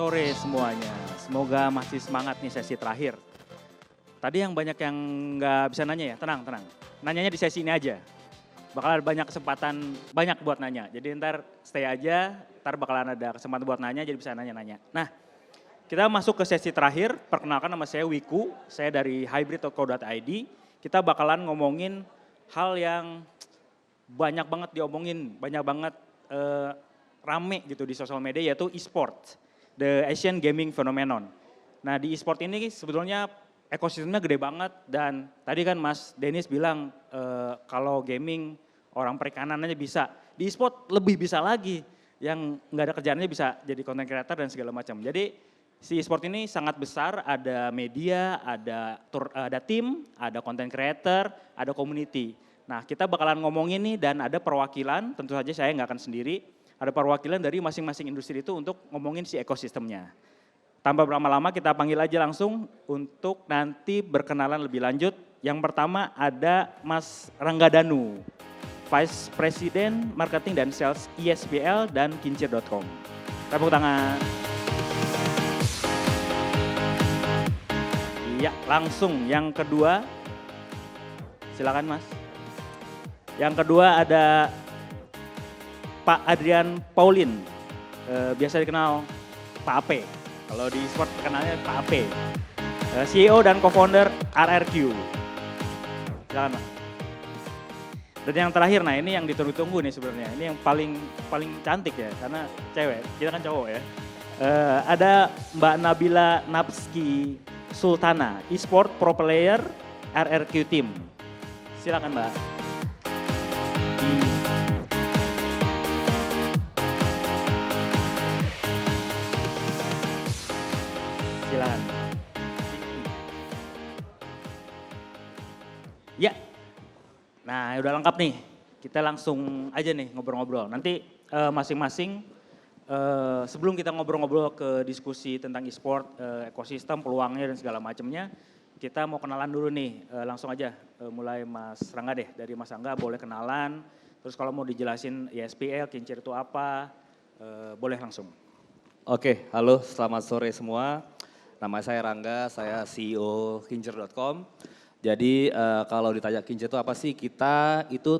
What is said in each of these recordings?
sore semuanya. Semoga masih semangat nih sesi terakhir. Tadi yang banyak yang nggak bisa nanya ya, tenang, tenang. Nanyanya di sesi ini aja. Bakal ada banyak kesempatan, banyak buat nanya. Jadi ntar stay aja, ntar bakalan ada kesempatan buat nanya, jadi bisa nanya-nanya. Nah, kita masuk ke sesi terakhir. Perkenalkan nama saya Wiku, saya dari hybrid.co.id. Kita bakalan ngomongin hal yang banyak banget diomongin, banyak banget rame gitu di sosial media, yaitu e-sport. The Asian Gaming Phenomenon. Nah di e-sport ini sebetulnya ekosistemnya gede banget dan tadi kan Mas Dennis bilang kalau gaming orang perikanan aja bisa. Di e-sport lebih bisa lagi, yang nggak ada kerjaannya bisa jadi content creator dan segala macam. Jadi si e-sport ini sangat besar, ada media, ada tim, ada content creator, ada community. Nah kita bakalan ngomongin nih dan ada perwakilan, tentu saja saya nggak akan sendiri, ada perwakilan dari masing-masing industri itu untuk ngomongin si ekosistemnya. Tanpa berlama-lama kita panggil aja langsung untuk nanti berkenalan lebih lanjut. Yang pertama ada Mas Rangga Danu, Vice President Marketing dan Sales ISBL dan Kincir.com. Tepuk tangan. Iya, langsung yang kedua. Silakan Mas. Yang kedua ada Pak Adrian Paulin, biasa dikenal Pak Ape. Kalau di sport kenalnya Pak Ape. CEO dan co-founder RRQ. Silakan Pak. Dan yang terakhir, nah ini yang ditunggu-tunggu nih sebenarnya. Ini yang paling cantik ya, karena cewek, kita kan cowok ya. Ada Mbak Nabila Napski Sultana, e-sport pro player RRQ Team. Silakan Mbak. Silakan. Ya, nah udah lengkap nih. Kita langsung aja nih ngobrol-ngobrol. Nanti masing-masing sebelum kita ngobrol-ngobrol ke diskusi tentang e-sport, ekosistem, peluangnya dan segala macamnya, kita mau kenalan dulu nih. Langsung aja mulai Mas Rangga deh. Dari Mas Rangga boleh kenalan. Terus kalau mau dijelasin ISPL, Kincir itu apa, boleh langsung. Oke, halo selamat sore semua. Nama saya Rangga, saya CEO Kincir.com. Jadi kalau ditanya Kincir itu apa sih? Kita itu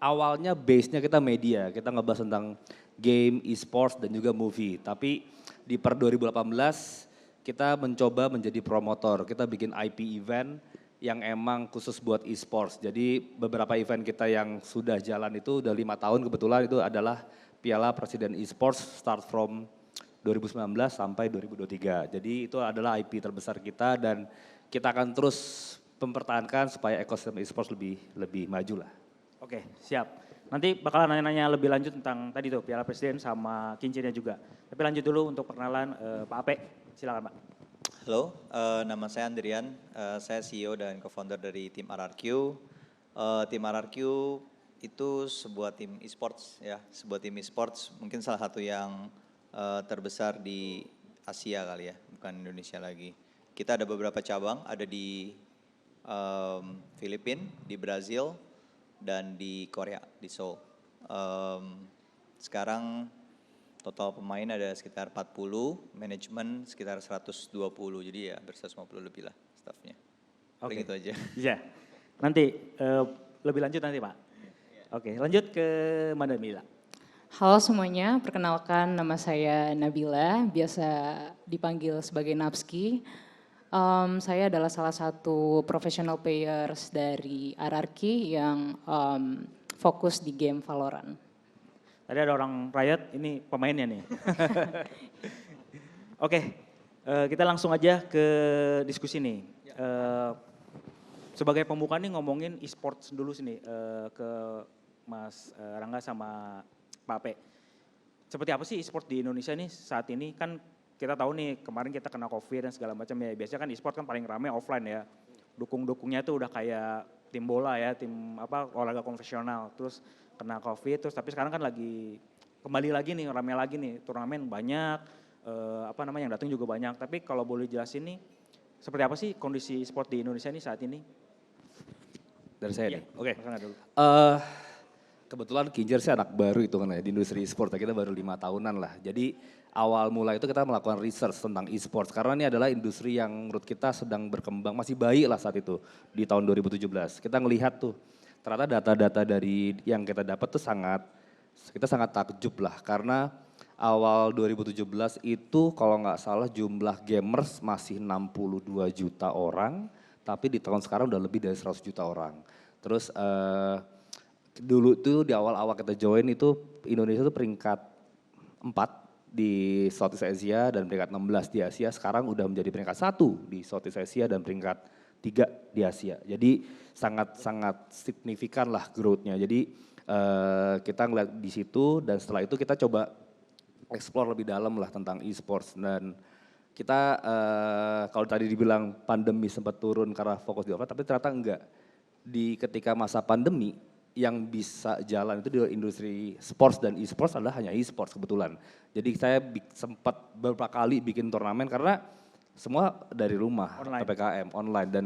awalnya base-nya kita media. Kita ngebahas tentang game, e-sports dan juga movie. Tapi di per 2018 kita mencoba menjadi promotor. Kita bikin IP event yang emang khusus buat e-sports. Jadi beberapa event kita yang sudah jalan itu udah 5 tahun kebetulan itu adalah Piala Presiden e-sports start from 2019 sampai 2023. Jadi itu adalah IP terbesar kita dan kita akan terus mempertahankan supaya ekosistem e-sports lebih maju lah. Oke, siap. Nanti bakalan nanya-nanya lebih lanjut tentang tadi tuh Piala Presiden sama Kincirnya juga. Tapi lanjut dulu untuk perkenalan Pak Ape. Silakan Pak. Halo, nama saya Andrian, saya CEO dan co-founder dari tim RRQ. Tim RRQ itu sebuah tim e-sports ya, sebuah tim e-sports mungkin salah satu yang terbesar di Asia kali ya, bukan Indonesia lagi. Kita ada beberapa cabang, ada di Filipina, di Brazil, dan di Korea, di Seoul. Sekarang total pemain ada sekitar 40, manajemen sekitar 120, jadi ya ber-150 lebih lah staffnya. Oke, gitu aja. Iya, nanti lebih lanjut nanti Pak. Oke, lanjut ke Mbak Nabila. Halo semuanya, perkenalkan nama saya Nabila, biasa dipanggil sebagai Napski. Saya adalah salah satu professional players dari RRQ yang fokus di game Valorant. Tadi ada orang Riot, ini pemainnya nih. Oke, kita langsung aja ke diskusi nih. Sebagai pembuka nih ngomongin e-sports dulu sini ke Mas Rangga sama Pak Ape. Seperti apa sih e-sport di Indonesia nih saat ini? Kan kita tahu nih kemarin kita kena COVID dan segala macam ya. Biasanya kan e-sport kan paling rame offline ya. Dukung-dukungnya tuh udah kayak tim bola ya, tim olahraga konvensional. Terus kena COVID, terus tapi sekarang kan lagi kembali lagi nih, rame lagi nih. Turnamen banyak, yang datang juga banyak. Tapi kalau boleh jelasin nih, seperti apa sih kondisi e-sport di Indonesia nih saat ini? Dari saya Iya, nih, oke. Mas Rangga dulu. Kebetulan Kinjer sih anak baru itu kan ya di industri e-sport, kita baru 5 tahunan lah. Jadi awal mula itu kita melakukan research tentang e-sports karena ini adalah industri yang menurut kita sedang berkembang, masih bayi lah saat itu di tahun 2017. Kita ngelihat tuh ternyata data-data dari yang kita dapat tuh kita sangat takjub lah karena awal 2017 itu kalau nggak salah jumlah gamers masih 62 juta orang, tapi di tahun sekarang udah lebih dari 100 juta orang. Terus dulu tuh di awal-awal kita join itu Indonesia tuh peringkat 4 di Southeast Asia dan peringkat 16 di Asia. Sekarang udah menjadi peringkat 1 di Southeast Asia dan peringkat 3 di Asia. Jadi sangat-sangat signifikan lah growth-nya. Jadi kita ngeliat di situ dan setelah itu kita coba explore lebih dalam lah tentang e-sports dan kita kalau tadi dibilang pandemi sempat turun karena fokus di offline, tapi ternyata enggak. Di ketika masa pandemi yang bisa jalan itu di industri sports dan e-sports adalah hanya e-sports kebetulan. Jadi saya sempat beberapa kali bikin turnamen karena semua dari rumah, Online. PPKM, online. Dan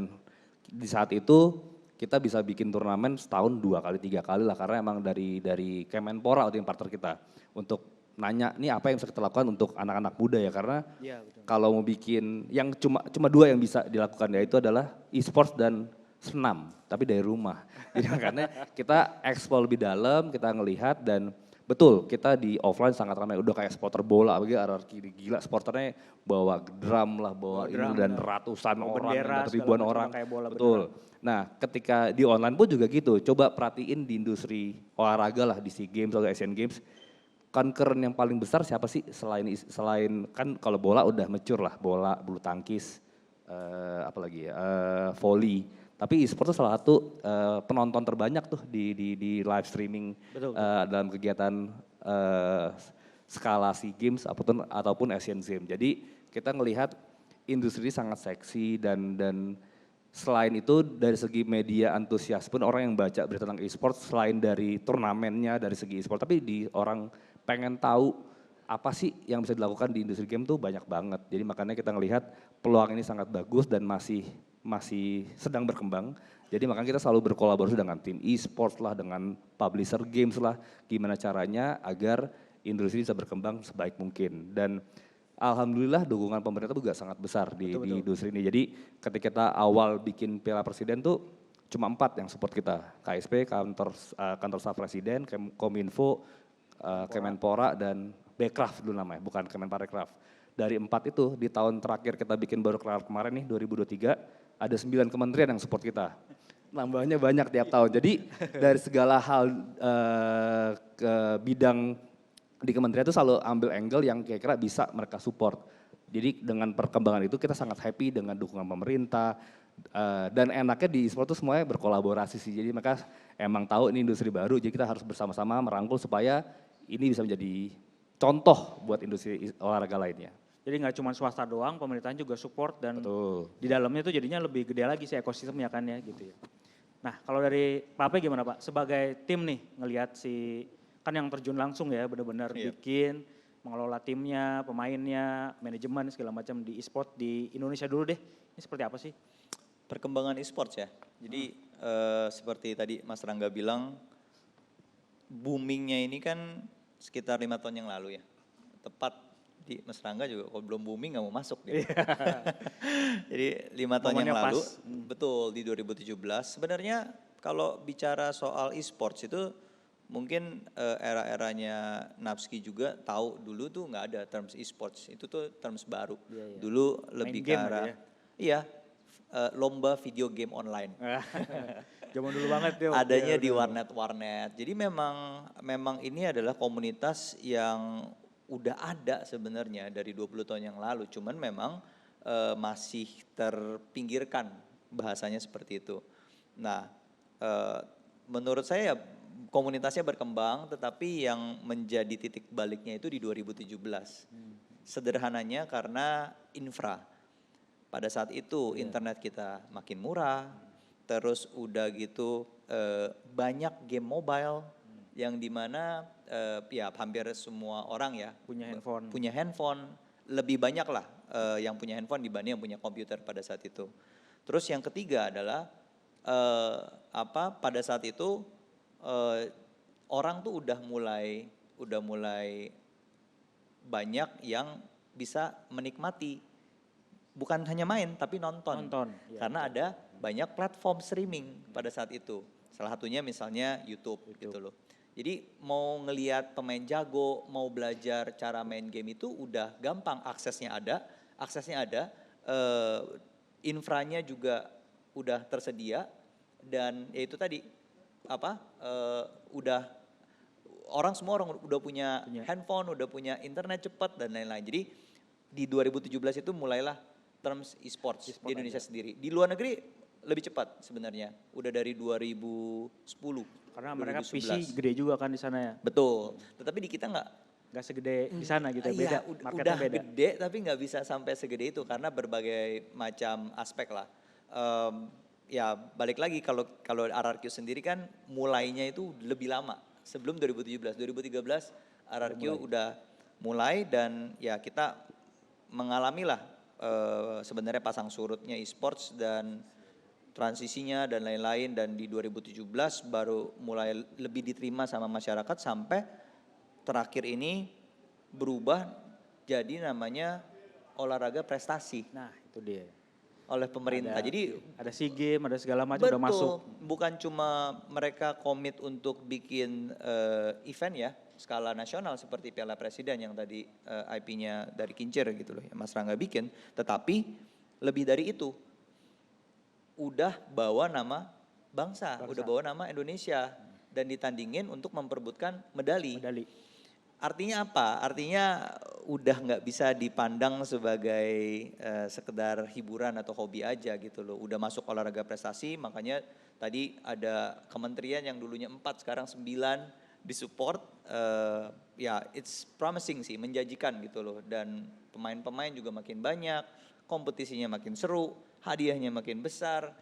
di saat itu kita bisa bikin turnamen setahun 2 kali, 3 kali lah karena emang dari Kemenpora atau partner kita untuk nanya nih apa yang bisa kita lakukan untuk anak-anak muda ya karena Iya, betul. kalau mau bikin yang cuma 2 yang bisa dilakukan yaitu adalah e-sports dan senam, tapi dari rumah. Jadi makanya kita eksplor lebih dalam, kita ngelihat dan betul kita di offline sangat ramai. Udah kayak supporter bola, apalagi RRQ gila supporternya bawa drum lah, bawa ini drum, dan ya. ratusan Bawa orang, bendera, dan segala ribuan macam, orang. kayak bola Betul. Nah ketika di online pun juga gitu, coba perhatiin di industri olahraga lah, di SEA Games atau Asian Games, concurrent yang paling besar siapa sih selain kan kalau bola udah mature lah, bola, bulu tangkis, apalagi ya, volley. Tapi e-sport itu salah satu penonton terbanyak tuh di live streaming Betul. dalam kegiatan skala SEA Games ataupun Asian Games. Jadi kita ngelihat industri ini sangat seksi dan selain itu dari segi media antusias pun orang yang baca berita tentang e-sport selain dari turnamennya dari segi e-sport, tapi orang pengen tahu apa sih yang bisa dilakukan di industri game tuh banyak banget. Jadi makanya kita ngelihat peluang ini sangat bagus dan masih sedang berkembang. Jadi makanya kita selalu berkolaborasi dengan tim e-sports lah, dengan publisher games lah, gimana caranya agar industri bisa berkembang sebaik mungkin. Dan alhamdulillah dukungan pemerintah juga sangat besar di industri ini. Jadi ketika kita awal bikin Piala Presiden tuh cuma 4 yang support kita, KSP, kantor staf presiden, Kominfo, Kemenpora dan Bekraf dulu namanya, bukan Kemenparekraf. Dari 4 itu di tahun terakhir kita bikin baru kelar kemarin nih 2023, ada 9 kementerian yang support kita. Nambahnya banyak tiap tahun. Jadi dari segala hal ke bidang di kementerian itu selalu ambil angle yang kira-kira bisa mereka support. Jadi dengan perkembangan itu kita sangat happy dengan dukungan pemerintah. Dan enaknya di e-sport itu semuanya berkolaborasi sih. Jadi mereka emang tahu ini industri baru, jadi kita harus bersama-sama merangkul supaya ini bisa menjadi contoh buat industri olahraga lainnya. Jadi nggak cuma swasta doang, pemerintahan juga support dan Betul. di dalamnya itu jadinya lebih gede lagi sih ekosistemnya kan ya gitu ya. Nah kalau dari Pak Ape gimana Pak? Sebagai tim nih ngelihat kan yang terjun langsung ya benar-benar bikin, mengelola timnya, pemainnya, manajemen segala macam di e-sport di Indonesia dulu deh. Ini seperti apa sih? Perkembangan e-sports ya. Jadi seperti tadi Mas Rangga bilang, boomingnya ini kan sekitar 5 tahun yang lalu ya. Tepat di Mas Rangga juga kalau belum booming nggak mau masuk dia. Jadi 5 tahun yang lalu, betul di 2017. Sebenarnya kalau bicara soal e-sports itu mungkin era-eranya Napski juga tahu dulu tuh nggak ada terms e-sports. Itu tuh terms baru. Dulu lebih ke arah, lomba video game online. Zaman dulu banget ya. Adanya di warnet. Jadi memang ini adalah komunitas yang udah ada sebenarnya dari 20 tahun yang lalu. Cuman memang masih terpinggirkan bahasanya seperti itu. Nah menurut saya komunitasnya berkembang tetapi yang menjadi titik baliknya itu di 2017. Sederhananya karena infra. Pada saat itu internet kita makin murah, terus udah gitu banyak game mobile yang dimana ya hampir semua orang ya punya handphone, lebih banyak lah yang punya handphone dibanding yang punya komputer pada saat itu. Terus yang ketiga adalah pada saat itu orang tuh udah mulai banyak yang bisa menikmati bukan hanya main tapi nonton. Nonton, ya, Karena ada banyak platform streaming pada saat itu. Salah satunya misalnya YouTube gitu loh. Jadi mau ngelihat pemain jago, mau belajar cara main game itu udah gampang, aksesnya ada, infranya juga udah tersedia dan ya itu tadi udah semua orang udah punya handphone, udah punya internet cepat dan lain-lain. Jadi di 2017 itu mulailah terms e-sports di Indonesia sendiri. Di luar negeri lebih cepat sebenarnya, udah dari 2010. Karena mereka 2011. PC gede juga kan di sana ya. Betul, tetapi di kita Nggak segede di sana gitu ya, beda. iya, Marketnya udah beda. gede tapi nggak bisa sampai segede itu karena berbagai macam aspek lah. Ya balik lagi kalau RRQ sendiri kan mulainya itu lebih lama sebelum 2017. 2013 RRQ udah mulai dan ya kita mengalami lah sebenarnya pasang surutnya e-sports dan transisinya dan lain-lain dan di 2017 baru mulai lebih diterima sama masyarakat sampai terakhir ini berubah jadi namanya olahraga prestasi Nah itu dia. oleh pemerintah. Jadi Ada SEA Games, ada segala macam udah masuk. bukan cuma mereka komit untuk bikin event ya skala nasional seperti Piala Presiden yang tadi IP-nya dari Kincir gitu loh yang Mas Rangga bikin, tetapi lebih dari itu udah bawa nama bangsa, udah bawa nama Indonesia dan ditandingin untuk memperebutkan medali. Artinya apa? Artinya udah nggak bisa dipandang sebagai sekedar hiburan atau hobi aja gitu loh. Udah masuk olahraga prestasi, makanya tadi ada kementerian yang dulunya 4 sekarang 9 disupport. Ya it's promising sih, menjanjikan gitu loh. Dan pemain-pemain juga makin banyak, kompetisinya makin seru, hadiahnya makin besar.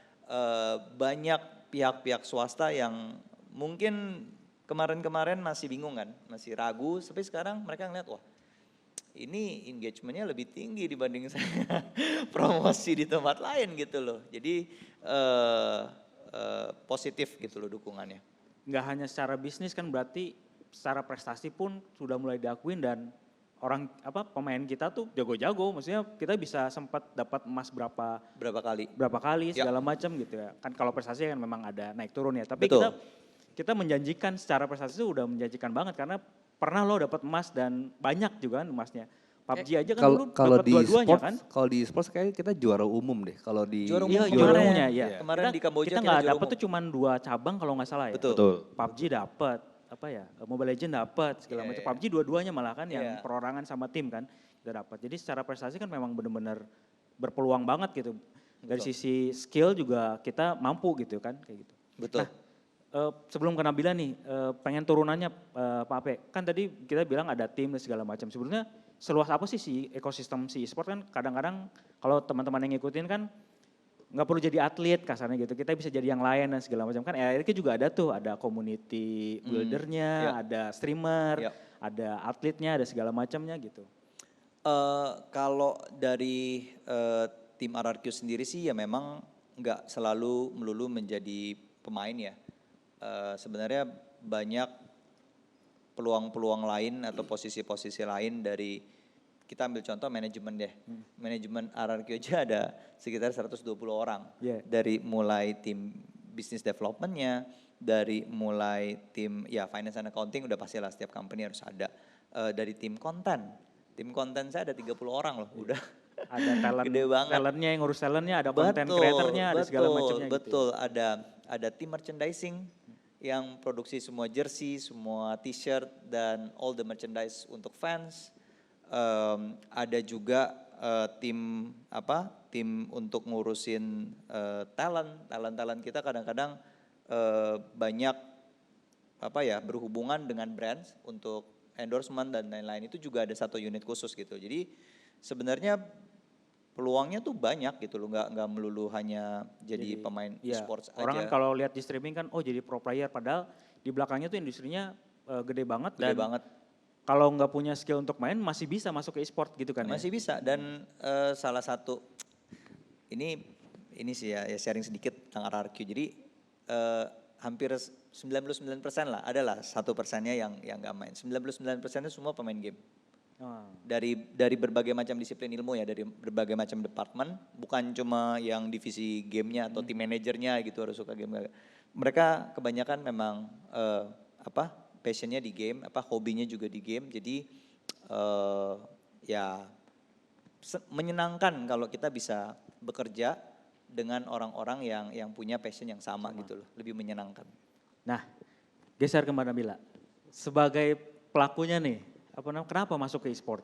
Banyak pihak-pihak swasta yang mungkin kemarin-kemarin masih bingung kan, masih ragu, tapi sekarang mereka ngeliat wah ini engagementnya lebih tinggi dibanding saya promosi di tempat lain gitu loh. Jadi positif gitu loh dukungannya. Nggak hanya secara bisnis kan berarti secara prestasi pun sudah mulai diakuin dan pemain kita tuh jago-jago, maksudnya kita bisa sempat dapat emas Berapa kali? segala macam gitu ya. Kan kalau prestasi kan memang ada naik turun ya, tapi Betul. kita menjanjikan secara prestasi itu udah menjanjikan banget karena pernah lo dapat emas dan banyak juga kan emasnya. PUBG aja kan dulu Kalau dapat di dua-duanya sports, kan. kalau di sports kayaknya kita juara umum deh. Kalau di Juara umum Iya, kemarin. juara umumnya ya. Kemarin di Kamboja kita kita nggak juara dapat umum. tuh cuma 2 cabang kalau nggak salah ya. Betul. PUBG dapat, Mobile Legends dapat segala Iya, macam. iya. PUBG dua-duanya malah kan yang Iya. perorangan sama tim kan kita dapat. Jadi secara prestasi kan memang benar-benar berpeluang banget gitu. Dari Betul. sisi skill juga kita mampu gitu kan kayak gitu. Betul. Nah, sebelum ke Nabila nih, pengen turunannya Pak Ape. Kan tadi kita bilang ada tim dan segala macam. Sebenarnya seluas apa sih si ekosistem si e-sport kan kadang-kadang kalau teman-teman yang ngikutin kan nggak perlu jadi atlet kasarnya gitu. Kita bisa jadi yang lain dan segala macam kan. RRQ juga ada tuh, ada community buildernya, ya. ada streamer, Ya. ada atletnya, ada segala macamnya gitu. Kalau dari tim RRQ sendiri sih ya memang nggak selalu melulu menjadi pemain ya. Sebenarnya banyak peluang-peluang lain atau posisi-posisi lain dari kita ambil contoh manajemen deh. Manajemen RRQ aja ada sekitar 120 orang. Yeah. Dari mulai tim business developmentnya, dari mulai tim ya finance and accounting udah pastilah setiap company harus ada. Dari tim konten. Tim konten saya ada 30 orang loh, udah. Ada talent, Gede banget. talentnya yang ngurus talentnya, ada content creatornya, ada segala macamnya gitu. Betul, ada tim merchandising yang produksi semua jersey, semua t-shirt dan all the merchandise untuk fans. Ada juga tim untuk ngurusin talent kita kadang-kadang banyak berhubungan dengan brands untuk endorsement dan lain-lain, itu juga ada satu unit khusus gitu. Jadi sebenarnya peluangnya tuh banyak gitu loh, nggak melulu hanya jadi pemain e-sports aja. Orang kan kalau lihat di streaming kan, oh jadi pro player, padahal di belakangnya tuh industrinya gede banget. Gede banget. Kalau nggak punya skill untuk main masih bisa masuk ke e-sport gitu kan Masih bisa dan salah satu ini sih ya sharing sedikit tentang RRQ. Jadi hampir 99% lah, adalah 1%-nya yang nggak main. 99%-nya semua pemain game. Oh. Dari berbagai macam disiplin ilmu ya, dari berbagai macam departemen, bukan cuma yang divisi gamenya atau tim manajernya gitu harus suka game. Mereka kebanyakan memang passionnya di game, hobinya juga di game. Jadi ya menyenangkan kalau kita bisa bekerja dengan orang-orang yang punya passion yang sama gitu loh, lebih menyenangkan. Nah, geser ke Mbak Nabila. Sebagai pelakunya nih, kenapa masuk ke e-sport?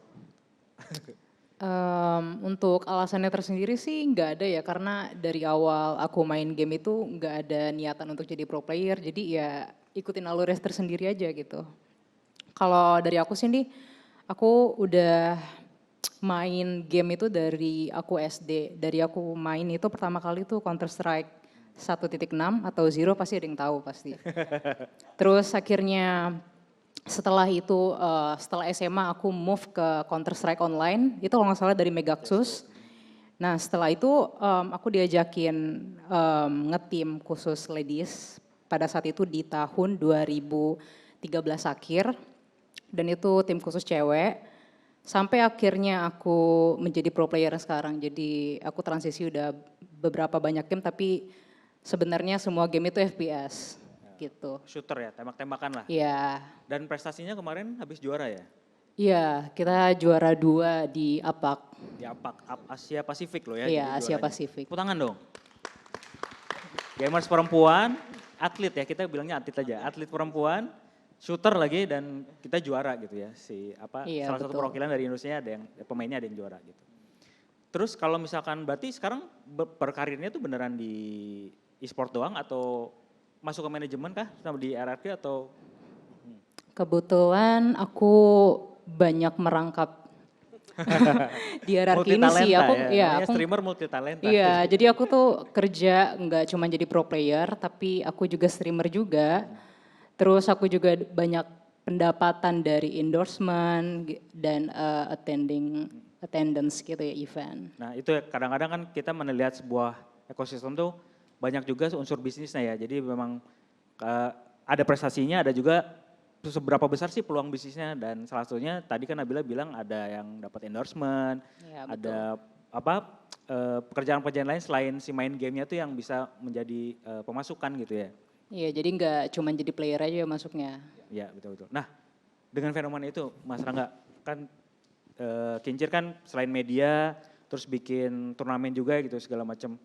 Untuk alasannya tersendiri sih nggak ada ya, karena dari awal aku main game itu nggak ada niatan untuk jadi pro player, jadi ya ikutin alurnya tersendiri aja gitu. Kalau dari aku sih nih, aku udah main game itu dari aku SD. Dari aku main itu pertama kali tuh Counter Strike 1.6 atau Zero, pasti ada yang tahu pasti. Terus akhirnya setelah itu, setelah SMA aku move ke Counter Strike Online, itu kalau nggak salah dari Megaxus. Nah setelah itu aku diajakin nge-team khusus ladies pada saat itu di tahun 2013 akhir. Dan itu tim khusus cewek. Sampai akhirnya aku menjadi pro player sekarang. Jadi aku transisi udah beberapa banyak game, tapi sebenarnya semua game itu FPS gitu. Shooter ya, tembak-tembakan lah. Iya. Dan prestasinya kemarin habis juara ya? Iya, kita juara 2 di APAC. Di APAC, Asia Pasifik loh ya. Iya, jadi Asia juaranya. Pasifik. Tepuk tangan dong. Gamers perempuan, atlet ya, kita bilangnya atlet aja. Atlet perempuan, shooter lagi, dan kita juara gitu ya. Iya, salah satu betul. perwakilan dari Indonesia, ada yang pemainnya ada yang juara gitu. Terus kalau misalkan berarti sekarang berkarirnya tuh beneran di e-sport doang atau masuk ke manajemen kah sama di RRQ atau? Kebetulan aku banyak merangkap di hierarki ini sih. Aku, ya, streamer multi talenta. Iya, jadi aku tuh kerja nggak cuma jadi pro player, tapi aku juga streamer juga. Terus aku juga banyak pendapatan dari endorsement dan attendance gitu ya, event. Nah itu ya, kadang-kadang kan kita melihat sebuah ekosistem tuh banyak juga unsur bisnisnya ya. Jadi memang ada prestasinya, ada juga seberapa besar sih peluang bisnisnya, dan salah satunya tadi kan Nabila bilang ada yang dapat endorsement, Ya, ada pekerjaan-pekerjaan lain selain si main gamenya tuh yang bisa menjadi pemasukan gitu ya. Iya, jadi nggak cuma jadi player aja masuknya. Iya betul-betul. Nah dengan fenomena itu Mas Rangga, kan Kincir kan selain media terus bikin turnamen juga gitu segala macam.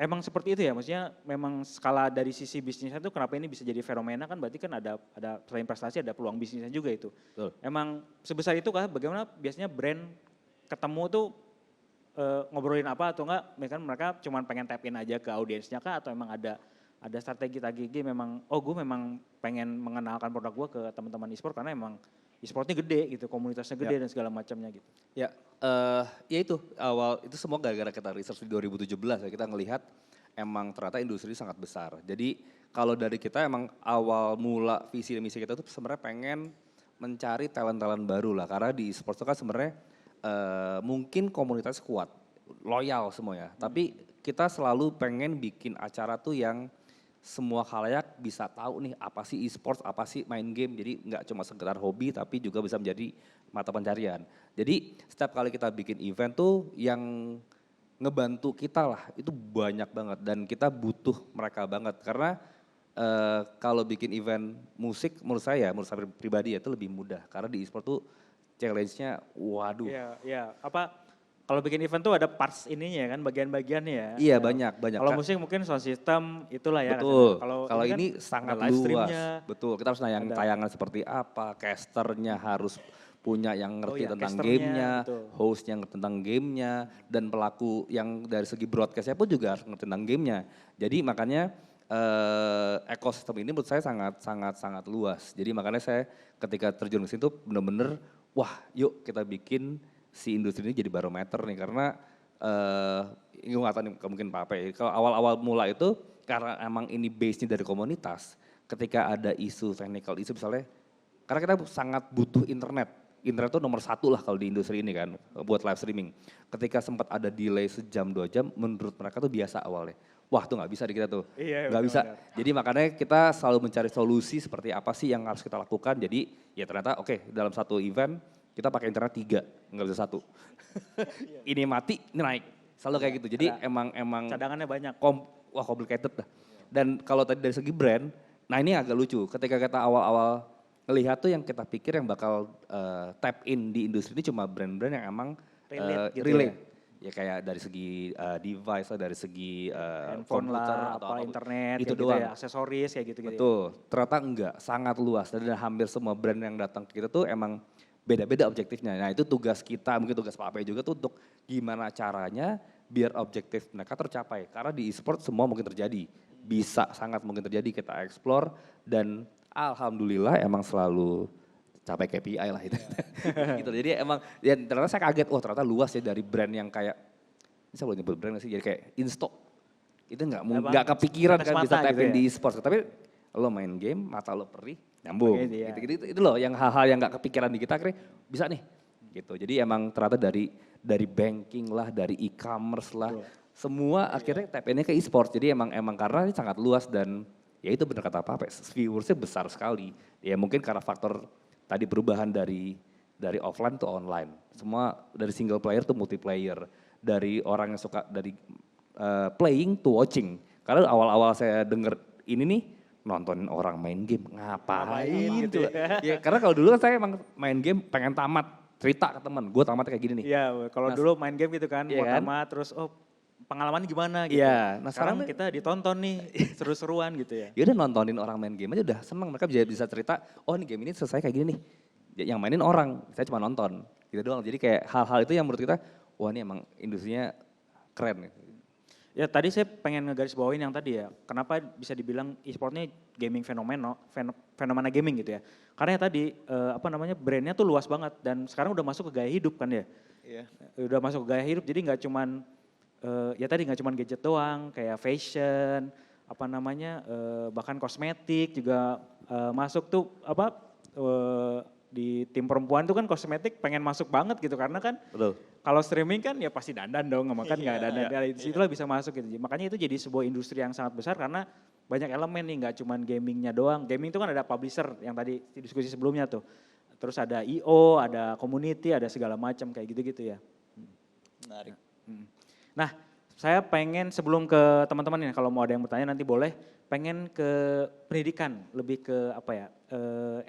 Emang seperti itu ya, maksudnya memang skala dari sisi bisnisnya tuh kenapa ini bisa jadi fenomena, kan berarti kan ada selain prestasi ada peluang bisnisnya juga itu. Betul. Emang sebesar itu kah? Bagaimana biasanya brand ketemu tuh ngobrolin apa atau enggak, mereka cuma pengen tap in aja ke audiensnya kah, atau emang ada strategi memang, gue memang pengen mengenalkan produk gue ke teman-teman e-sport karena emang e-sportnya gede gitu, komunitasnya gede dan segala macamnya gitu. Ya, ya itu awal itu semua gara-gara kita research di 2017 ya, kita ngelihat emang ternyata industri sangat besar. Jadi kalau dari kita emang awal mula visi dan misi kita tuh sebenarnya pengen mencari talent-talent baru lah, karena di e-sport itu kan sebenarnya mungkin komunitas kuat, loyal semua ya, tapi kita selalu pengen bikin acara tuh yang semua khalayak bisa tahu nih apa sih e-sports, apa sih main game. Jadi nggak cuma sekedar hobi tapi juga bisa menjadi mata pencarian. Jadi setiap kali kita bikin event tuh yang ngebantu kita lah itu banyak banget, dan kita butuh mereka banget. Karena kalau bikin event musik menurut saya pribadi ya itu lebih mudah. Karena di e-sport tuh challenge-nya waduh. Iya, kalau bikin event tuh ada parts ininya kan, bagian-bagiannya ya. Iya banyak. Kalau musik mungkin sound system itulah ya. Betul, kalau kan ini sangat live luas. streamnya. Betul, kita harus tayangan seperti apa, casternya harus punya yang ngerti tentang casternya, gamenya, betul. host yang ngerti tentang gamenya, dan pelaku yang dari segi broadcastnya pun juga harus ngerti tentang gamenya. Jadi makanya ekosistem ini menurut saya sangat luas. Jadi makanya saya ketika terjun ke situ benar-benar wah yuk kita bikin si industri ini jadi barometer nih, karena ini nggak tahu nih mungkin Pak Ape, kalau awal-awal mula itu karena emang ini base-nya dari komunitas, ketika ada isu technical isu misalnya, karena kita sangat butuh internet itu nomor satu lah kalau di industri ini kan buat live streaming. Ketika sempat ada delay sejam 2 jam menurut mereka tuh biasa awalnya. Wah tuh nggak bisa di kita tuh, Iya, nggak bisa. benar-benar. Jadi makanya kita selalu mencari solusi seperti apa sih yang harus kita lakukan. Jadi ya ternyata oke, dalam satu event kita pakai internet 3, nggak bisa 1. Ini mati, ini naik. Selalu kayak gitu. Jadi emang Cadangannya banyak. wah complicated dah. Dan kalau tadi dari segi brand, nah ini agak lucu. Ketika kita awal-awal ngelihat tuh yang kita pikir yang bakal tap in di industri ini cuma brand-brand yang emang Relate gitu relate. Ya kayak dari segi device lah, dari segi Handphone komputer lah, atau apa internet, itu kayak gitu doang. ya, aksesoris kayak gitu-gitu. Ya. Betul, ternyata enggak, sangat luas dan hampir semua brand yang datang ke kita tuh emang beda-beda objektifnya. Nah itu tugas kita, mungkin tugas Pak Ape juga tuh untuk gimana caranya biar objektif mereka tercapai. Karena di e-sport semua mungkin terjadi, bisa sangat mungkin terjadi, kita explore dan alhamdulillah emang selalu capai KPI lah itu. Gitu. Jadi emang ya ternyata saya kaget, wah ternyata luas ya dari brand yang kayak, ini saya boleh nyebut brand gak sih, jadi kayak InStock. Itu nggak kepikiran sebatas kan bisa mata tap gitu in ya. di e-sport. Tapi lo main game, mata lo perih, nyambung. Gitu ya. Gitu, itu loh yang hal-hal yang nggak kepikiran di kita akhirnya bisa nih. Gitu. Jadi emang ternyata dari banking lah, dari e-commerce lah, semua akhirnya tap in-nya ke e-sport. Jadi emang karena ini sangat luas dan ya itu benar kata Pak Ape, viewersnya besar sekali. Ya mungkin karena faktor tadi perubahan dari offline ke online. Semua dari single player to multiplayer. Dari orang yang suka dari playing to watching. Karena awal-awal saya denger ini nih, nontonin orang main game, ngapain gitu. Ya, karena kalau dulu kan saya emang main game pengen tamat, cerita ke teman, gue tamat kayak gini nih. Iya, kalau Nah, dulu main game gitu kan, iya buat kan? tamat, terus pengalaman gimana gitu. Iya, nah Sekarang sekarang kita ditonton nih, seru-seruan gitu ya. ya udah nontonin orang main game aja udah seneng, mereka bisa cerita, oh ini game ini selesai kayak gini nih. Yang mainin orang, saya cuma nonton, gitu doang. Jadi kayak hal-hal itu yang menurut kita, wah ini emang industrinya keren. Ya tadi saya pengen ngegaris bawain yang tadi ya, kenapa bisa dibilang e-sportnya gaming fenomena gaming gitu ya. Karena ya tadi brandnya tuh luas banget dan sekarang udah masuk ke gaya hidup kan ya. Iya. Udah masuk ke gaya hidup jadi nggak cuman nggak cuman gadget doang, kayak fashion, bahkan kosmetik juga masuk tuh di tim perempuan tuh kan kosmetik pengen masuk banget gitu karena kan Betul. kalau streaming kan ya pasti dandan dong, kan nggak dandan. Iya. Dari situlah bisa masuk gitu. Makanya itu jadi sebuah industri yang sangat besar karena banyak elemen nih, nggak cuman gamingnya doang. Gaming itu kan ada publisher yang tadi di diskusi sebelumnya tuh. Terus ada IO, ada community, ada segala macam kayak gitu-gitu ya. Menarik. Nah, saya pengen sebelum ke teman-teman nih, kalau mau ada yang bertanya nanti boleh, pengen ke pendidikan, lebih ke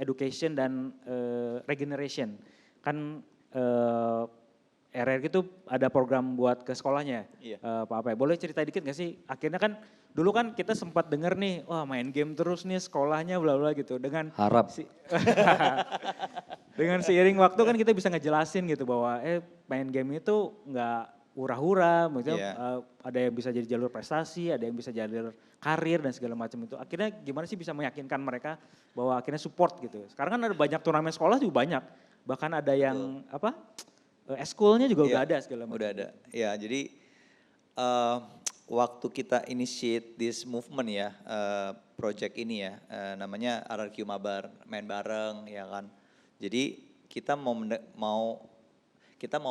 education dan regeneration. Kan RRQ itu ada program buat ke sekolahnya, Iya. Pak Ape. Boleh cerita dikit gak sih? Akhirnya kan dulu kan kita sempat denger nih, wah main game terus nih sekolahnya bla bla gitu. Dengan Harap. dengan seiring waktu kan kita bisa ngejelasin gitu bahwa main game itu nggak hura-hura, maksudnya Iya. ada yang bisa jadi jalur prestasi, ada yang bisa jalur karir dan segala macam itu. Akhirnya gimana sih bisa meyakinkan mereka bahwa akhirnya support gitu. Sekarang kan ada banyak turnamen sekolah juga banyak. Bahkan ada yang eskulnya juga udah Iya, ada segala macam. Udah ada. Ya, jadi waktu kita initiate this movement ya, project ini ya, namanya RRQ Mabar, main bareng ya kan. Jadi kita mau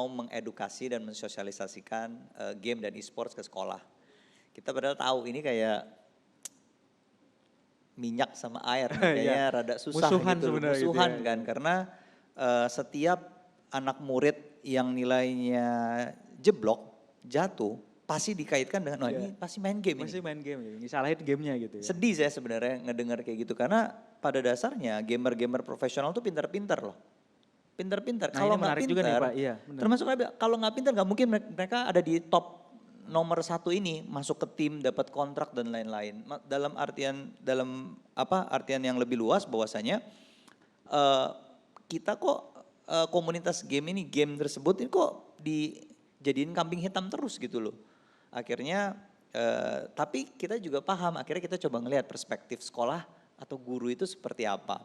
mengedukasi dan mensosialisasikan game dan e-sports ke sekolah. Kita padahal tahu ini kayak minyak sama air, kayaknya rada susah Musuhan gitu, sebenarnya gitu musuhan ya. kan, karena setiap anak murid yang nilainya jeblok, jatuh, pasti dikaitkan dengan, ini pasti main game Masih ini. main game ya, nyalahin gamenya gitu ya. Sedih saya sebenarnya ngedengar kayak gitu, karena pada dasarnya gamer-gamer profesional tuh pintar-pintar loh. Pintar-pintar, Nah, kalau ini nggak menarik juga nih, pintar, Pak. Iya, benar. termasuk kalau nggak pintar nggak mungkin mereka ada di top nomor 1 ini, masuk ke tim, dapat kontrak dan lain-lain. Dalam artian yang lebih luas bahwasanya kita kok komunitas game tersebut ini kok dijadiin kambing hitam terus gitu loh. Akhirnya tapi kita juga paham, akhirnya kita coba ngelihat perspektif sekolah atau guru itu seperti apa.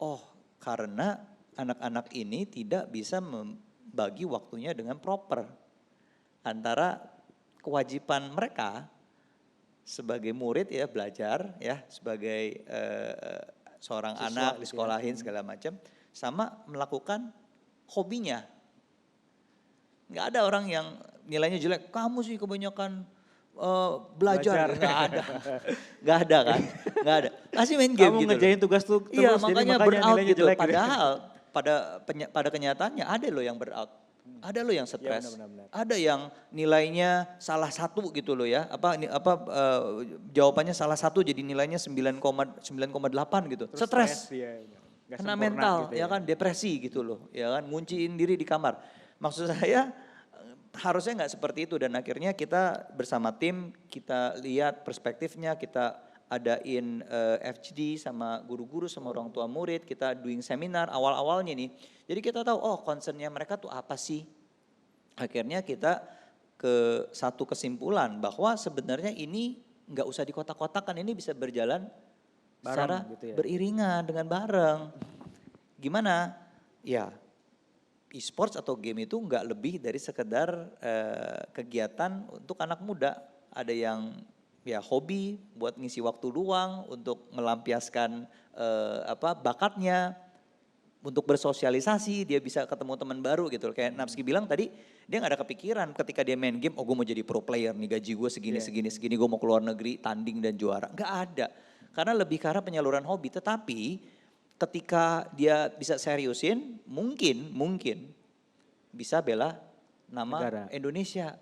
Oh, karena anak-anak ini tidak bisa membagi waktunya dengan proper antara kewajiban mereka sebagai murid ya belajar ya sebagai seorang Siswa anak gitu ya. disekolahin segala macam sama melakukan hobinya. Nggak ada orang yang nilainya jelek, kamu sih kebanyakan belajar, nggak ada. Nggak ada kan, nggak ada. Kasih main game Kamu gitu loh. ngerjain tugas tuh terus, Iya, jadi makanya makanya burnout nilainya gitu. jelek gitu. Padahal pada kenyataannya ada loh yang burnout. Ada loh yang stres. benar-benar. Ada yang nilainya salah satu gitu loh ya. Jawabannya salah satu jadi nilainya 9,8 gitu. Stres. Iya, benar. Nggak Kena sempurna mental gitu ya kan, depresi gitu loh. Ya kan, ngunciin diri di kamar. Maksud saya harusnya nggak seperti itu, dan akhirnya kita bersama tim kita lihat perspektifnya, kita adain FGD sama guru-guru sama orang tua murid, kita doing seminar awal-awalnya nih. Jadi kita tahu oh concernnya mereka tuh apa sih. Akhirnya kita ke satu kesimpulan bahwa sebenarnya ini nggak usah dikotak-kotakan, ini bisa berjalan secara gitu ya. beriringan dengan bareng. Gimana? Ya e-sports atau game itu nggak lebih dari sekedar kegiatan untuk anak muda. Ada yang ya hobi buat ngisi waktu luang, untuk melampiaskan bakatnya, untuk bersosialisasi, dia bisa ketemu teman baru gitu. Kayak Napski bilang tadi, dia nggak ada kepikiran ketika dia main game, oh gue mau jadi pro player nih, gaji gue segini, gue mau keluar negeri, tanding dan juara. Nggak ada. Karena lebih karena penyaluran hobi, tetapi ketika dia bisa seriusin, mungkin bisa bela nama Negara. Indonesia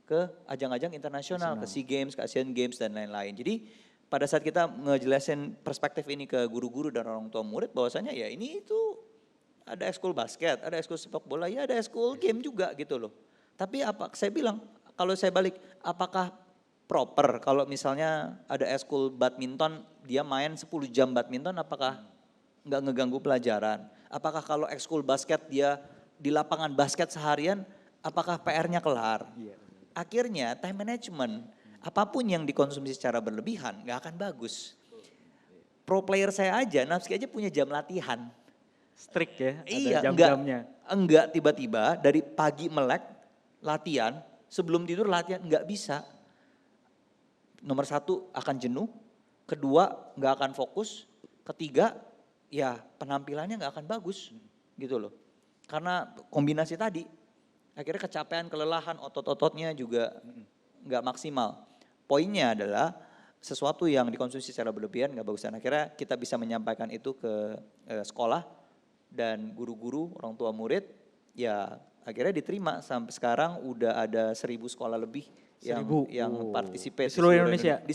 ke ajang-ajang internasional, ke SEA Games, ke Asian Games dan lain-lain. Jadi pada saat kita ngejelasin perspektif ini ke guru-guru dan orang tua murid, bahwasanya ya ini itu ada ekskul basket, ada ekskul sepak bola, ya ada ekskul game juga gitu loh. Tapi saya bilang, kalau saya balik, apakah proper kalau misalnya ada ekskul badminton, dia main 10 jam badminton, apakah nggak ngeganggu pelajaran? Apakah kalau ekskul basket dia di lapangan basket seharian, apakah PR-nya kelar? Akhirnya time management, apapun yang dikonsumsi secara berlebihan nggak akan bagus. Pro player saya aja, Napski aja punya jam latihan. Strict ya, Iya, ada jam-jamnya. enggak tiba-tiba dari pagi melek latihan, sebelum tidur latihan, enggak bisa. Nomor satu akan jenuh, kedua nggak akan fokus, ketiga ya penampilannya nggak akan bagus gitu loh. Karena kombinasi tadi, akhirnya kecapean, kelelahan, otot-ototnya juga nggak maksimal. Poinnya adalah sesuatu yang dikonsumsi secara berlebihan nggak bagus. Dan akhirnya kita bisa menyampaikan itu ke sekolah dan guru-guru, orang tua murid, ya akhirnya diterima. Sampai sekarang udah ada 1.000 sekolah lebih yang participate Di seluruh Indonesia? Di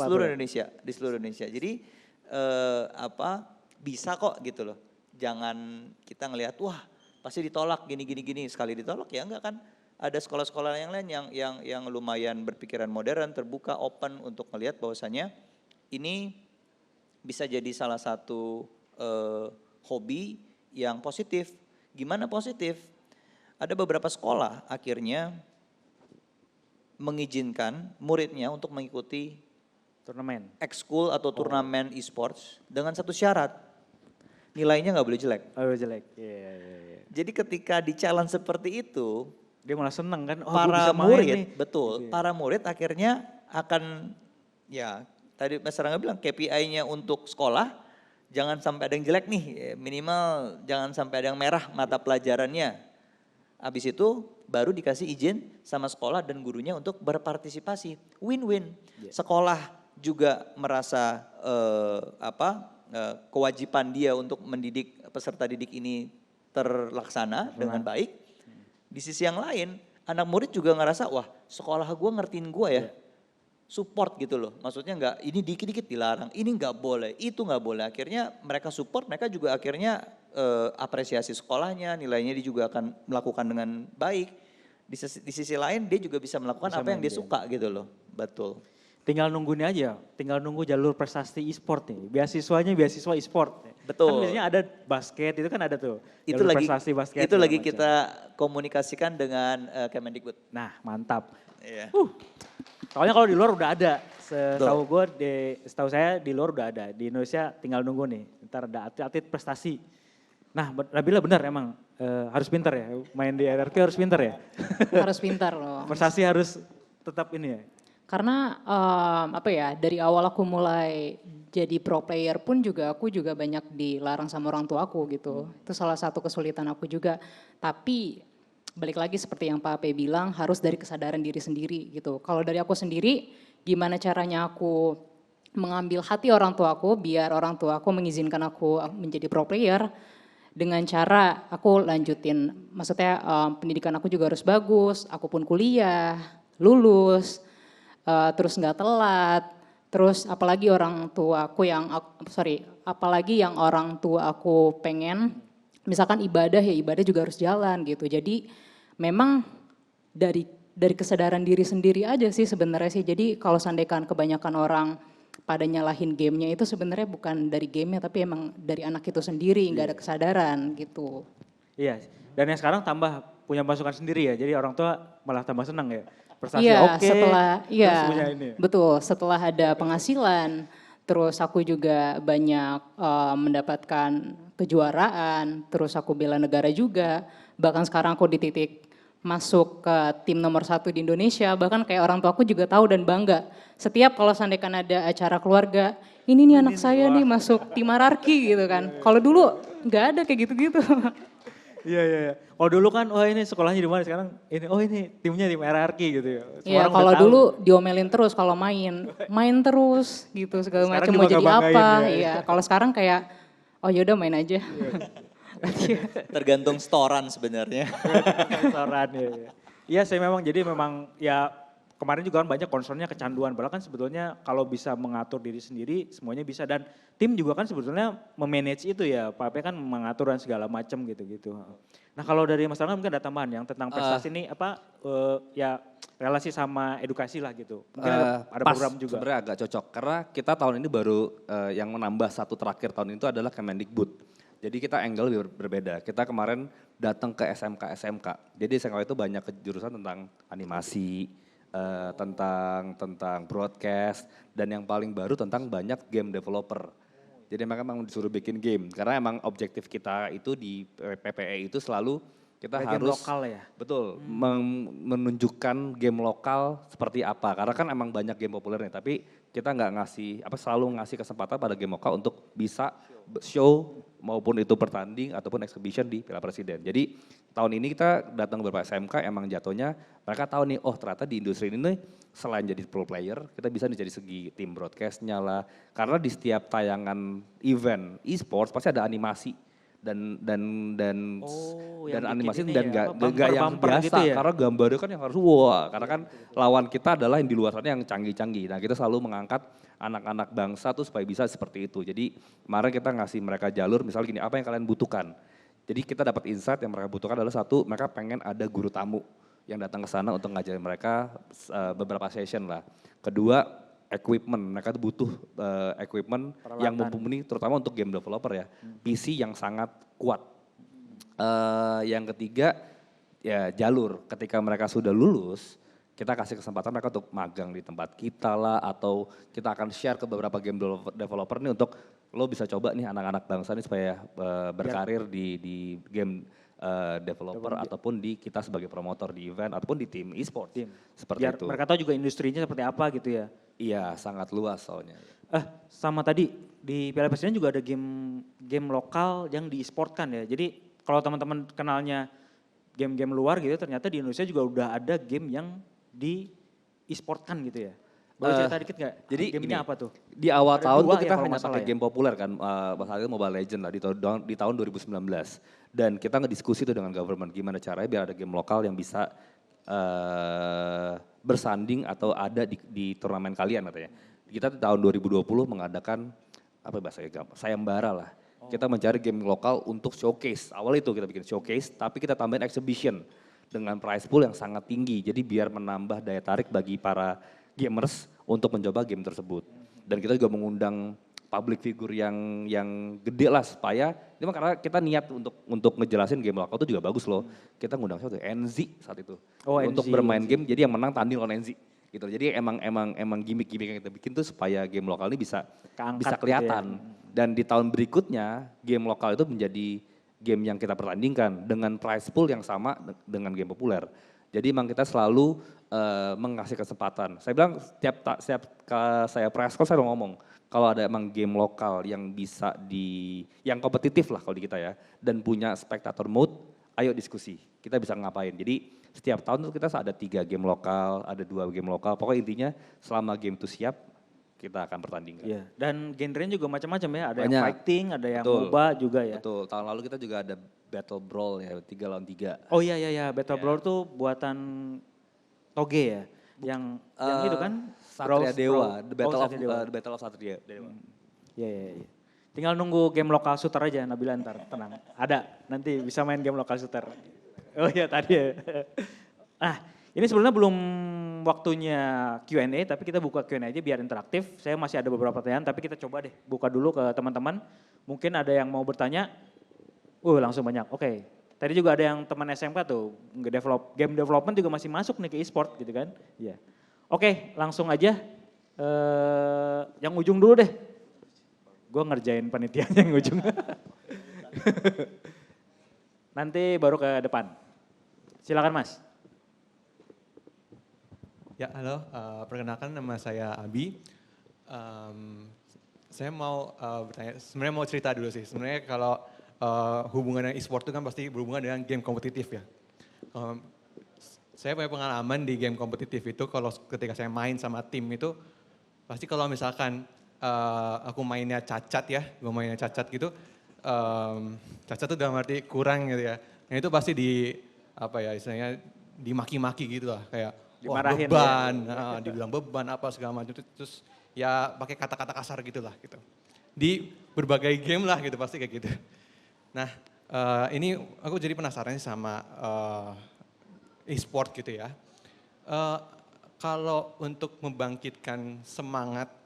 seluruh Indonesia. Jadi bisa kok gitu loh. Jangan kita ngelihat wah pasti ditolak gini. Sekali ditolak ya enggak kan. Ada sekolah-sekolah yang lain yang lumayan berpikiran modern, terbuka, open untuk melihat bahwasanya ini bisa jadi salah satu hobi yang positif. Gimana positif? Ada beberapa sekolah akhirnya mengizinkan muridnya untuk mengikuti Turnamen. ekskul atau turnamen e-sports dengan satu syarat, nilainya nggak boleh jelek. Oh jelek. Iya. Jadi ketika di challenge seperti itu, Dia malah seneng kan, oh gue para bisa main murid, nih. betul, Gitu ya. para murid akhirnya akan, ya tadi Mas Rangga bilang KPI-nya untuk sekolah, jangan sampai ada yang jelek nih, minimal jangan sampai ada yang merah mata pelajarannya. Habis itu baru dikasih izin sama sekolah dan gurunya untuk berpartisipasi, win-win. Sekolah juga merasa kewajiban dia untuk mendidik peserta didik ini terlaksana dengan baik. Di sisi yang lain, anak murid juga ngerasa, wah sekolah gue ngertiin gue ya. Support gitu loh, maksudnya enggak ini dikit-dikit dilarang, ini enggak boleh, itu enggak boleh. Akhirnya mereka support, mereka juga akhirnya apresiasi sekolahnya, nilainya dia juga akan melakukan dengan baik. Di sisi lain dia juga bisa melakukan apa yang dia suka gitu loh, betul. Tinggal nunggu nih aja, tinggal nunggu jalur prestasi e-sport nih. Beasiswanya beasiswa e-sport. Betul. Kan biasanya ada basket, itu kan ada tuh. Itu jalur lagi prestasi basket. itu lagi macam. kita komunikasikan dengan Kemendikbud. Nah mantap. Iya. Soalnya kalau di luar udah ada. Setahu saya di luar udah ada. Di Indonesia tinggal nunggu nih. Ntar ada atlet-atlet prestasi. Nah Nabila benar emang harus pintar ya. Main di RRQ harus pintar ya. Harus pintar loh. Prestasi harus tetap ini ya. Karena dari awal aku mulai jadi pro player pun aku juga banyak dilarang sama orang tua aku gitu. Itu salah satu kesulitan aku juga. Tapi balik lagi seperti yang Pak Ape bilang harus dari kesadaran diri sendiri gitu. Kalau dari aku sendiri gimana caranya aku mengambil hati orang tua aku biar orang tua aku mengizinkan aku menjadi pro player dengan cara aku lanjutin, maksudnya pendidikan aku juga harus bagus, aku pun kuliah, lulus, terus nggak telat, terus apalagi orang tua aku yang, apalagi yang orang tua aku pengen, misalkan ibadah ya ibadah juga harus jalan gitu. Jadi memang dari kesadaran diri sendiri aja sih sebenarnya sih. Jadi kalau seandainya kebanyakan orang pada nyalahin gamenya itu sebenarnya bukan dari gamenya tapi emang dari anak itu sendiri nggak ada kesadaran gitu. Iya, dan yang sekarang tambah punya masukan sendiri ya, jadi orang tua malah tambah senang ya. Prestasi Iya, oke, setelah terus punya ini. betul, setelah ada penghasilan, terus aku juga banyak mendapatkan kejuaraan, terus aku bela negara juga, bahkan sekarang aku di titik masuk ke tim nomor 1 di Indonesia, bahkan kayak orang tua aku juga tahu dan bangga. Setiap kalau seandainya ada acara keluarga, ini nih anak saya nih masuk tim RRQ gitu kan. Kalau dulu nggak ada kayak gitu-gitu. Iya, iya, iya. Oh dulu kan, oh ini sekolahnya di mana sekarang? Ini, oh ini timnya tim RRQ gitu ya. Semua Iya, orang udah kalau tahu. dulu diomelin terus kalau main terus gitu segala Sekarang macam mau jadi dibangga-banggain apa. ya. Iya, kalau sekarang kayak oh yaudah main aja. Tergantung storan sebenarnya. Restoran ya. Iya saya memang jadi memang ya kemarin juga kan banyak concernnya kecanduan. Padahal kan sebetulnya kalau bisa mengatur diri sendiri semuanya bisa. Dan tim juga kan sebetulnya memanage itu ya. Pak Ape kan mengatur dan segala macam gitu-gitu. Nah kalau dari Mas Rangga mungkin ada tambahan yang tentang prestasi ini apa ya relasi sama edukasi lah gitu. Mungkin ada Pas, program juga. sebenarnya agak cocok karena kita tahun ini baru yang menambah satu terakhir tahun itu adalah Kemendikbud. Jadi kita angle lebih berbeda. Kita kemarin datang ke SMK. Jadi SMK itu banyak jurusan tentang animasi, tentang broadcast, dan yang paling baru tentang banyak game developer. Jadi mereka memang disuruh bikin game karena emang objektif kita itu di PPE itu selalu kita Ada game harus lokal ya? betul menunjukkan game lokal seperti apa karena kan emang banyak game populer nih tapi kita nggak ngasih selalu ngasih kesempatan pada game lokal untuk bisa show maupun itu pertanding ataupun exhibition di Piala Presiden. Jadi tahun ini kita datang beberapa SMK emang jatuhnya mereka tahu nih oh ternyata di industri ini nih selain jadi pro player kita bisa jadi segi tim broadcastnya lah karena di setiap tayangan event e-sports pasti ada animasi dan yang bikin animasi ini dan ya, gak yang bumper-bumper biasa gitu ya? karena gambarnya kan yang harus wah karena kan lawan kita adalah yang di luar sana yang canggih-canggih. Nah kita selalu mengangkat anak-anak bangsa tuh supaya bisa seperti itu. Jadi kemarin kita ngasih mereka jalur misalnya gini apa yang kalian butuhkan. Jadi kita dapat insight yang mereka butuhkan adalah satu mereka pengen ada guru tamu yang datang ke sana untuk ngajarin mereka beberapa session lah. Kedua equipment, mereka tuh butuh equipment yang mumpuni terutama untuk game developer ya. PC yang sangat kuat. Yang ketiga ya jalur, ketika mereka sudah lulus kita kasih kesempatan mereka untuk magang di tempat kita lah atau kita akan share ke beberapa game developer nih untuk lo bisa coba nih anak-anak bangsa nih supaya berkarir di game developer ataupun di kita sebagai promotor di event ataupun di tim e-sport. Seperti Biar itu. mereka tahu juga industrinya seperti apa gitu ya. Iya, sangat luas soalnya. Sama tadi di Piala Presiden juga ada game lokal yang di-e-sport kan ya. Jadi kalau teman-teman kenalnya game-game luar gitu ternyata di Indonesia juga udah ada game yang di-e-sport kan gitu ya. Boleh cerita dikit gak? Jadi gamenya gini, apa tuh? Di awal Ada tahun dua tuh ya kita kalau hanya nggak salah pakai ya? game populer kan, bahasa itu Mobile Legends lah di tahun 2019. Dan kita ngediskusi tuh dengan government gimana caranya biar ada game lokal yang bisa bersanding atau ada di turnamen kalian katanya. Kita di tahun 2020 mengadakan apa bahasanya sayembara lah. Kita mencari game lokal untuk showcase. Awal itu kita bikin showcase tapi kita tambahin exhibition dengan prize pool yang sangat tinggi. Jadi biar menambah daya tarik bagi para gamers untuk mencoba game tersebut. Dan kita juga mengundang public figure yang gede lah supaya ini mah karena kita niat untuk ngejelasin game lokal itu juga bagus loh. Kita ngundang siapa tuh? NZ saat itu. Oh, untuk NZ, bermain NZ. game jadi yang menang tanding lawan NZ. Gitu. Jadi emang gimmick-gimmick yang kita bikin tuh supaya game lokal ini bisa Keangkat gitu kelihatan. ya. Dan di tahun berikutnya game lokal itu menjadi game yang kita pertandingkan dengan prize pool yang sama dengan game populer. Jadi emang kita selalu mengasih kesempatan. Saya bilang setiap saya press call saya ngomong kalau ada emang game lokal yang bisa yang kompetitif lah kalau di kita ya dan punya spectator mode, ayo diskusi, kita bisa ngapain. Jadi setiap tahun tuh kita ada 3 game lokal, ada 2 game lokal, pokoknya intinya selama game itu siap, kita akan pertandingkan. Iya. Dan genrenya juga macam-macam ya, ada yang Banyak. fighting, ada yang Betul. MOBA juga ya. Betul, tahun lalu kita juga ada Battle Brawl ya, 3 lawan 3. Oh iya iya iya, Battle Iya. Brawl tuh buatan Toge ya. Yang itu kan Satria Dewa, The Battle, Satria Dewa. The Battle of Satria Dewa. Iya iya iya. Tinggal nunggu game lokal shooter aja Nabila ntar, tenang. Ada, nanti bisa main game lokal shooter. Oh iya tadi ya. Ah, ini sebenarnya belum waktunya Q&A, tapi kita buka Q&A aja biar interaktif. Saya masih ada beberapa pertanyaan, tapi kita coba deh buka dulu ke teman-teman. Mungkin ada yang mau bertanya, langsung banyak. Oke, tadi juga ada yang teman SMK tuh, game development juga masih masuk nih ke e-sport gitu kan. Iya. Oke, langsung aja. Yang ujung dulu deh. Gue ngerjain panitianya yang ujung. Nanti baru ke depan. Silakan Mas. Ya, halo. Perkenalkan nama saya Abi. Saya mau bertanya, sebenarnya mau cerita dulu sih. Sebenarnya kalau hubungan dengan e-sport itu kan pasti berhubungan dengan game kompetitif ya. Saya punya pengalaman di game kompetitif itu kalau ketika saya main sama tim itu, pasti kalau misalkan aku mainnya cacat ya, gue mainnya cacat gitu, cacat itu dalam arti kurang gitu ya. Nah itu pasti istilahnya dimaki-maki gitu lah, kayak wah Dimarahin beban, dibilang beban apa segala macam, terus ya pakai kata-kata kasar gitu lah gitu. Di berbagai game lah gitu pasti kayak gitu. Nah ini aku jadi penasaran sih sama e-sport gitu ya. Kalau untuk membangkitkan semangat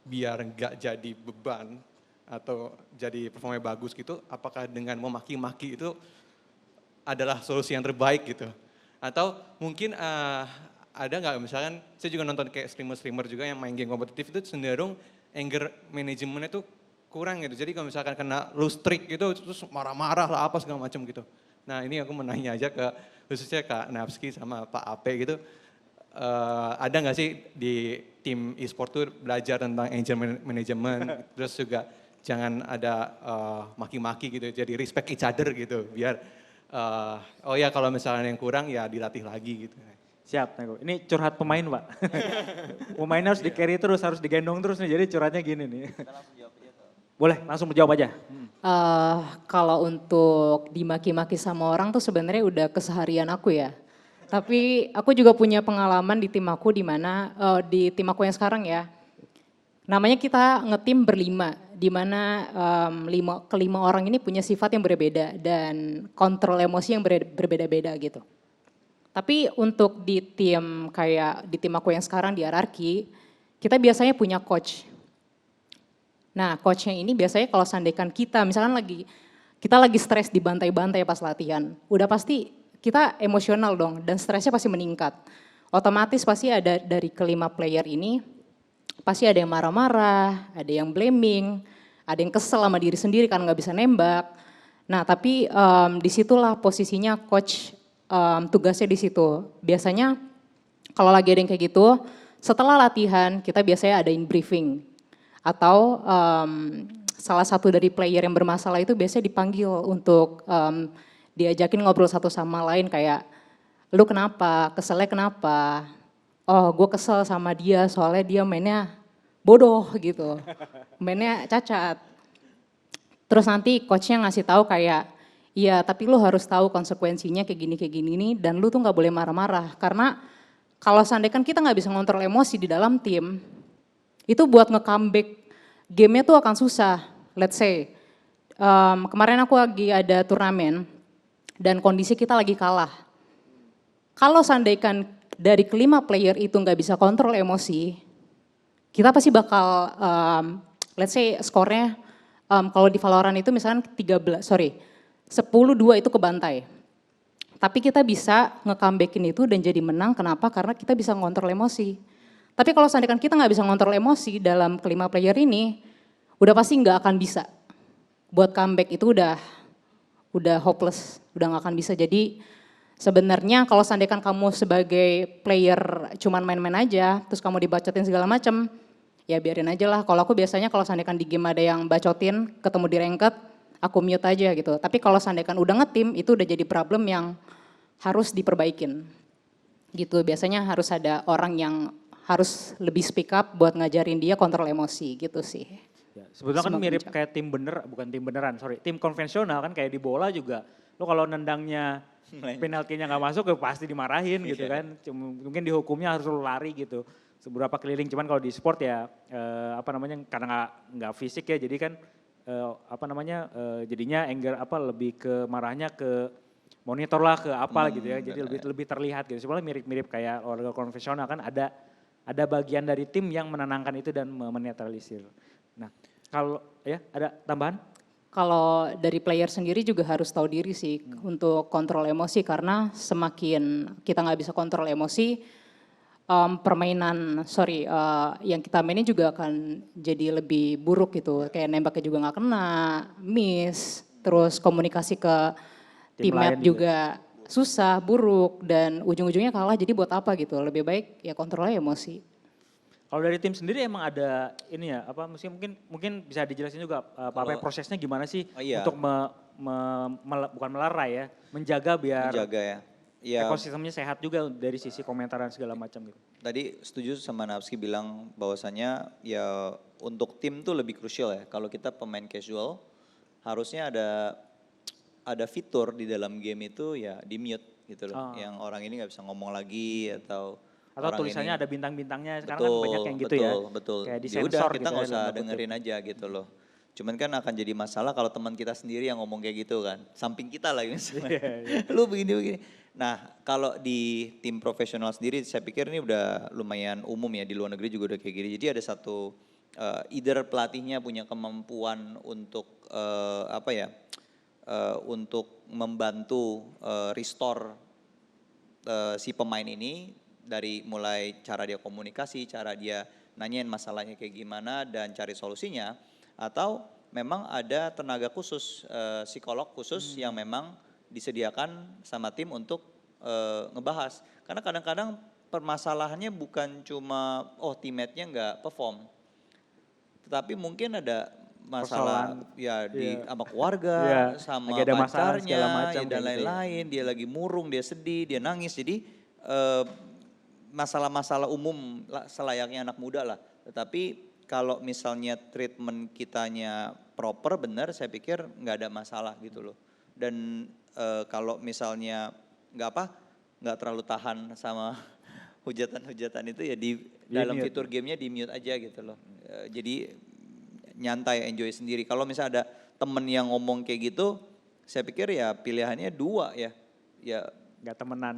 biar nggak jadi beban atau jadi performanya bagus gitu, apakah dengan memaki-maki itu adalah solusi yang terbaik gitu? Atau mungkin ada nggak misalkan, saya juga nonton kayak streamer-streamer juga yang main game kompetitif itu cenderung anger manajemennya tuh kurang gitu. Jadi kalau misalkan kena lose streak gitu terus marah-marah lah apa segala macam gitu. Nah ini aku mau nanya aja khususnya Kak Napski sama Pak Ape gitu. Ada nggak sih di tim e-sport tuh belajar tentang anger management, terus juga jangan ada maki-maki gitu, jadi respect each other gitu, biar oh ya kalau misalnya yang kurang ya dilatih lagi gitu. Siap, Nego. Ini curhat pemain Pak. Pemainnya harus di carry terus, harus digendong terus nih, jadi curhatnya gini nih. Boleh, langsung menjawab aja. Kalau untuk dimaki-maki sama orang tuh sebenarnya udah keseharian aku ya. Tapi aku juga punya pengalaman di tim aku di mana di tim aku yang sekarang ya. Namanya kita ngetim berlima, di mana kelima orang ini punya sifat yang berbeda dan kontrol emosi yang berbeda-beda gitu. Tapi untuk di tim kayak di tim aku yang sekarang di RRQ, kita biasanya punya coach. Nah coachnya ini biasanya kalau seandainya kita misalkan kita lagi stres dibantai-bantai pas latihan, udah pasti kita emosional dong dan stresnya pasti meningkat. Otomatis pasti ada dari kelima player ini, pasti ada yang marah-marah, ada yang blaming, ada yang kesel sama diri sendiri karena nggak bisa nembak. Nah tapi disitulah posisinya coach tugasnya di situ. Biasanya kalau lagi ada yang kayak gitu, setelah latihan kita biasanya adain briefing. Atau salah satu dari player yang bermasalah itu biasanya dipanggil untuk diajakin ngobrol satu sama lain kayak, lu kenapa, keselnya kenapa? Oh gue kesel sama dia soalnya dia mainnya bodoh gitu, mainnya cacat. Terus nanti coachnya ngasih tahu kayak, iya tapi lu harus tahu konsekuensinya kayak gini nih dan lu tuh gak boleh marah-marah. Karena kalau seandainya kita gak bisa ngontrol emosi di dalam tim, itu buat nge-comeback gamenya tuh akan susah. Let's say, kemarin aku lagi ada turnamen dan kondisi kita lagi kalah. Kalau seandainya dari kelima player itu nggak bisa kontrol emosi, kita pasti bakal, let's say skornya, kalau di Valorant itu misalkan 10-2 itu kebantai. Tapi kita bisa nge-comebackin itu dan jadi menang, kenapa? Karena kita bisa ngontrol emosi. Tapi kalau seandainya kita nggak bisa ngontrol emosi dalam kelima player ini, udah pasti nggak akan bisa. Buat comeback itu udah hopeless, udah nggak akan bisa. Jadi sebenarnya kalau seandainya kamu sebagai player cuman main-main aja, terus kamu dibacotin segala macem, ya biarin aja lah. Kalau aku biasanya kalau seandainya di game ada yang bacotin, ketemu di ranked, aku mute aja gitu. Tapi kalau seandainya kan udah ngetim itu udah jadi problem yang harus diperbaikin. Gitu, biasanya harus ada orang yang harus lebih speak up buat ngajarin dia kontrol emosi gitu sih. Ya, sebetulnya kan Semoga mirip bijak. kayak tim bukan tim beneran, sorry. Tim konvensional kan kayak di bola juga. Lo kalau nendangnya penaltinya nggak masuk ya pasti dimarahin gitu kan. Mungkin dihukumnya harus lo lari gitu. Seberapa keliling, cuman kalau di sport ya apa namanya karena nggak fisik ya jadi kan apa namanya jadinya anger apa lebih ke marahnya ke monitor lah ke apa gitu ya. Jadi lebih terlihat gitu. Sebenarnya mirip-mirip kayak olahraga konvensional kan ada bagian dari tim yang menenangkan itu dan menetralisir. Nah, kalau ya ada tambahan? Kalau dari player sendiri juga harus tahu diri sih untuk kontrol emosi karena semakin kita nggak bisa kontrol emosi, permainan yang kita mainin juga akan jadi lebih buruk gitu. Kayak nembaknya juga nggak kena, miss, terus komunikasi ke Tim teammate lain juga susah, buruk dan ujung-ujungnya kalah. Jadi buat apa gitu? Lebih baik ya kontrol aja emosi. Kalau dari tim sendiri emang ada ini ya apa mungkin bisa dijelasin juga Pak Ape, prosesnya gimana sih Oh iya. untuk bukan melerai ya, menjaga biar Menjaga ya. Ya, ekosistemnya sehat juga dari sisi komentar dan segala macam gitu. tadi setuju sama Napski bilang bahwasannya ya untuk tim tuh lebih krusial ya. Kalau kita pemain casual harusnya ada fitur di dalam game itu ya di mute gitu loh. Yang orang ini nggak bisa ngomong lagi atau Atau orang tulisannya ini ada bintang-bintangnya sekarang betul, kan banyak yang gitu betul, ya. betul. Kayak Ya udah disensor kita gitu nggak ya, usah dalam tanda kutip. dengerin aja gitu loh. Cuman kan akan jadi masalah kalau teman kita sendiri yang ngomong kayak gitu kan. Samping kita lagi misalnya. Iya, Lu begini-begini. Nah kalau di tim profesional sendiri saya pikir ini udah lumayan umum ya. Di luar negeri juga udah kayak gini. Jadi ada satu either pelatihnya punya kemampuan untuk apa ya. Untuk membantu restore si pemain ini dari mulai cara dia komunikasi, cara dia nanyain masalahnya kayak gimana dan cari solusinya, atau memang ada tenaga khusus, psikolog khusus yang memang disediakan sama tim untuk ngebahas. Karena kadang-kadang permasalahannya bukan cuma teammate-nya nggak perform, tetapi mungkin ada masalah Persoalan, ya di iya. sama keluarga, Iya, sama lagi ada masalah segala pacarnya macam ya, dan kayak gitu ya. lain-lain. Dia lagi murung, dia sedih, dia nangis. Jadi eh, masalah-masalah umum selayaknya anak muda lah. Tetapi kalau misalnya treatment kitanya proper, benar, saya pikir nggak ada masalah gitu loh. Dan kalau misalnya nggak terlalu tahan sama hujatan-hujatan itu ya di dalam mute. fitur gamenya di mute aja gitu loh. Jadi nyantai, enjoy sendiri. Kalau misalnya ada temen yang ngomong kayak gitu, saya pikir ya pilihannya dua ya. Ya Nggak temenan.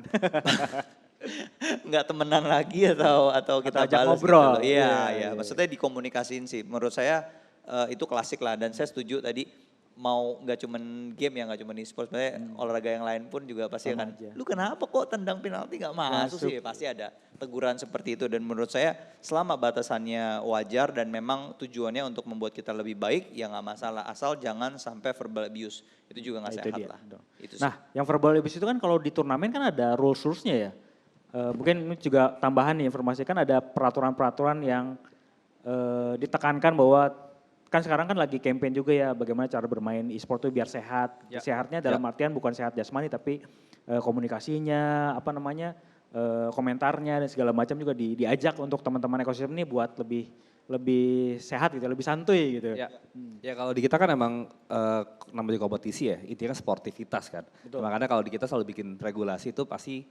nggak temenan lagi atau kita ajak balas ngobrol. gitu loh. Iya, Iya, iya. iya. Maksudnya dikomunikasiin sih. Menurut saya itu klasik lah dan saya setuju tadi mau nggak cuman game ya, nggak cuman e-sport, sebenarnya olahraga yang lain pun juga pasti Sama akan, aja. lu kenapa kok tendang penalti nggak masuk sih? Pasti ada teguran seperti itu dan menurut saya selama batasannya wajar dan memang tujuannya untuk membuat kita lebih baik ya nggak masalah, asal jangan sampai verbal abuse, itu juga nggak Nah, itu sehat dia. lah. Itu sih. Nah, yang verbal abuse itu kan kalau di turnamen kan ada rules-rulesnya ya. Mungkin ini juga tambahan nih informasi, kan ada peraturan-peraturan yang ditekankan bahwa kan sekarang kan lagi campaign juga ya bagaimana cara bermain e-sport itu biar sehat. Ya. Sehatnya dalam artian bukan sehat jasmani tapi komunikasinya, apa namanya, komentarnya dan segala macam juga diajak untuk teman-teman ekosistem ini buat lebih sehat gitu, lebih santuy gitu. Ya, ya kalau di kita kan emang namanya kompetisi ya, intinya kan sportivitas kan. Makanya kalau di kita selalu bikin regulasi itu pasti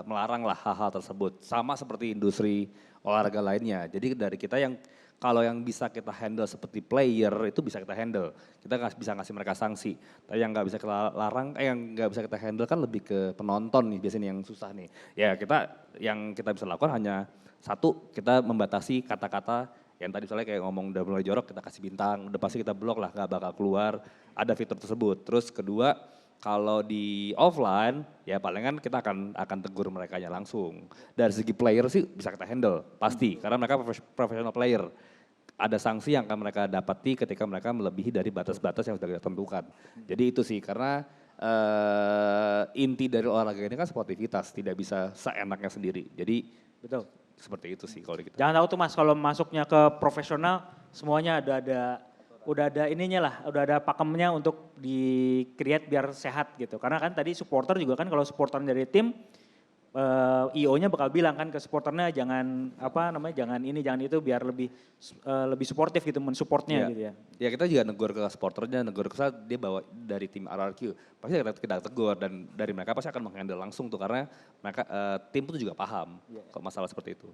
melarang lah hal-hal tersebut. Sama seperti industri olahraga lainnya. Jadi dari kita yang kalau yang bisa kita handle seperti player itu bisa kita handle. Kita bisa ngasih mereka sanksi. Tapi yang nggak bisa kita larang, yang nggak bisa kita handle kan lebih ke penonton nih biasanya yang susah nih. Ya yang kita bisa lakukan hanya satu, kita membatasi kata-kata yang tadi misalnya kayak ngomong udah mulai jorok kita kasih bintang, udah pasti kita blok lah, gak bakal keluar, ada fitur tersebut. Terus kedua, kalau di offline ya palingan kita akan tegur mereka langsung. Dari segi player sih bisa kita handle, pasti, karena mereka professional player. Ada sanksi yang akan mereka dapati ketika mereka melebihi dari batas-batas yang sudah kita tentukan. Jadi itu sih, karena inti dari olahraga ini kan sportivitas, tidak bisa seenaknya sendiri. Jadi Betul. seperti itu sih kalau di kita. Jangan tahu tuh Mas, kalau masuknya ke profesional semuanya ada udah ada ininya lah, udah ada pakemnya untuk di-create biar sehat gitu. Karena kan tadi supporter juga kan kalau supporter dari tim, IO-nya bakal bilang kan ke supporternya jangan apa namanya, jangan ini, jangan itu biar lebih suportif gitu, mensupportnya Iya. gitu ya. Ya kita juga negur ke supporternya, negur ke saya, dia bawa dari tim RRQ. Pasti kita tegur dan dari mereka pasti akan menghandle langsung tuh karena mereka tim itu juga paham kalau masalah seperti itu.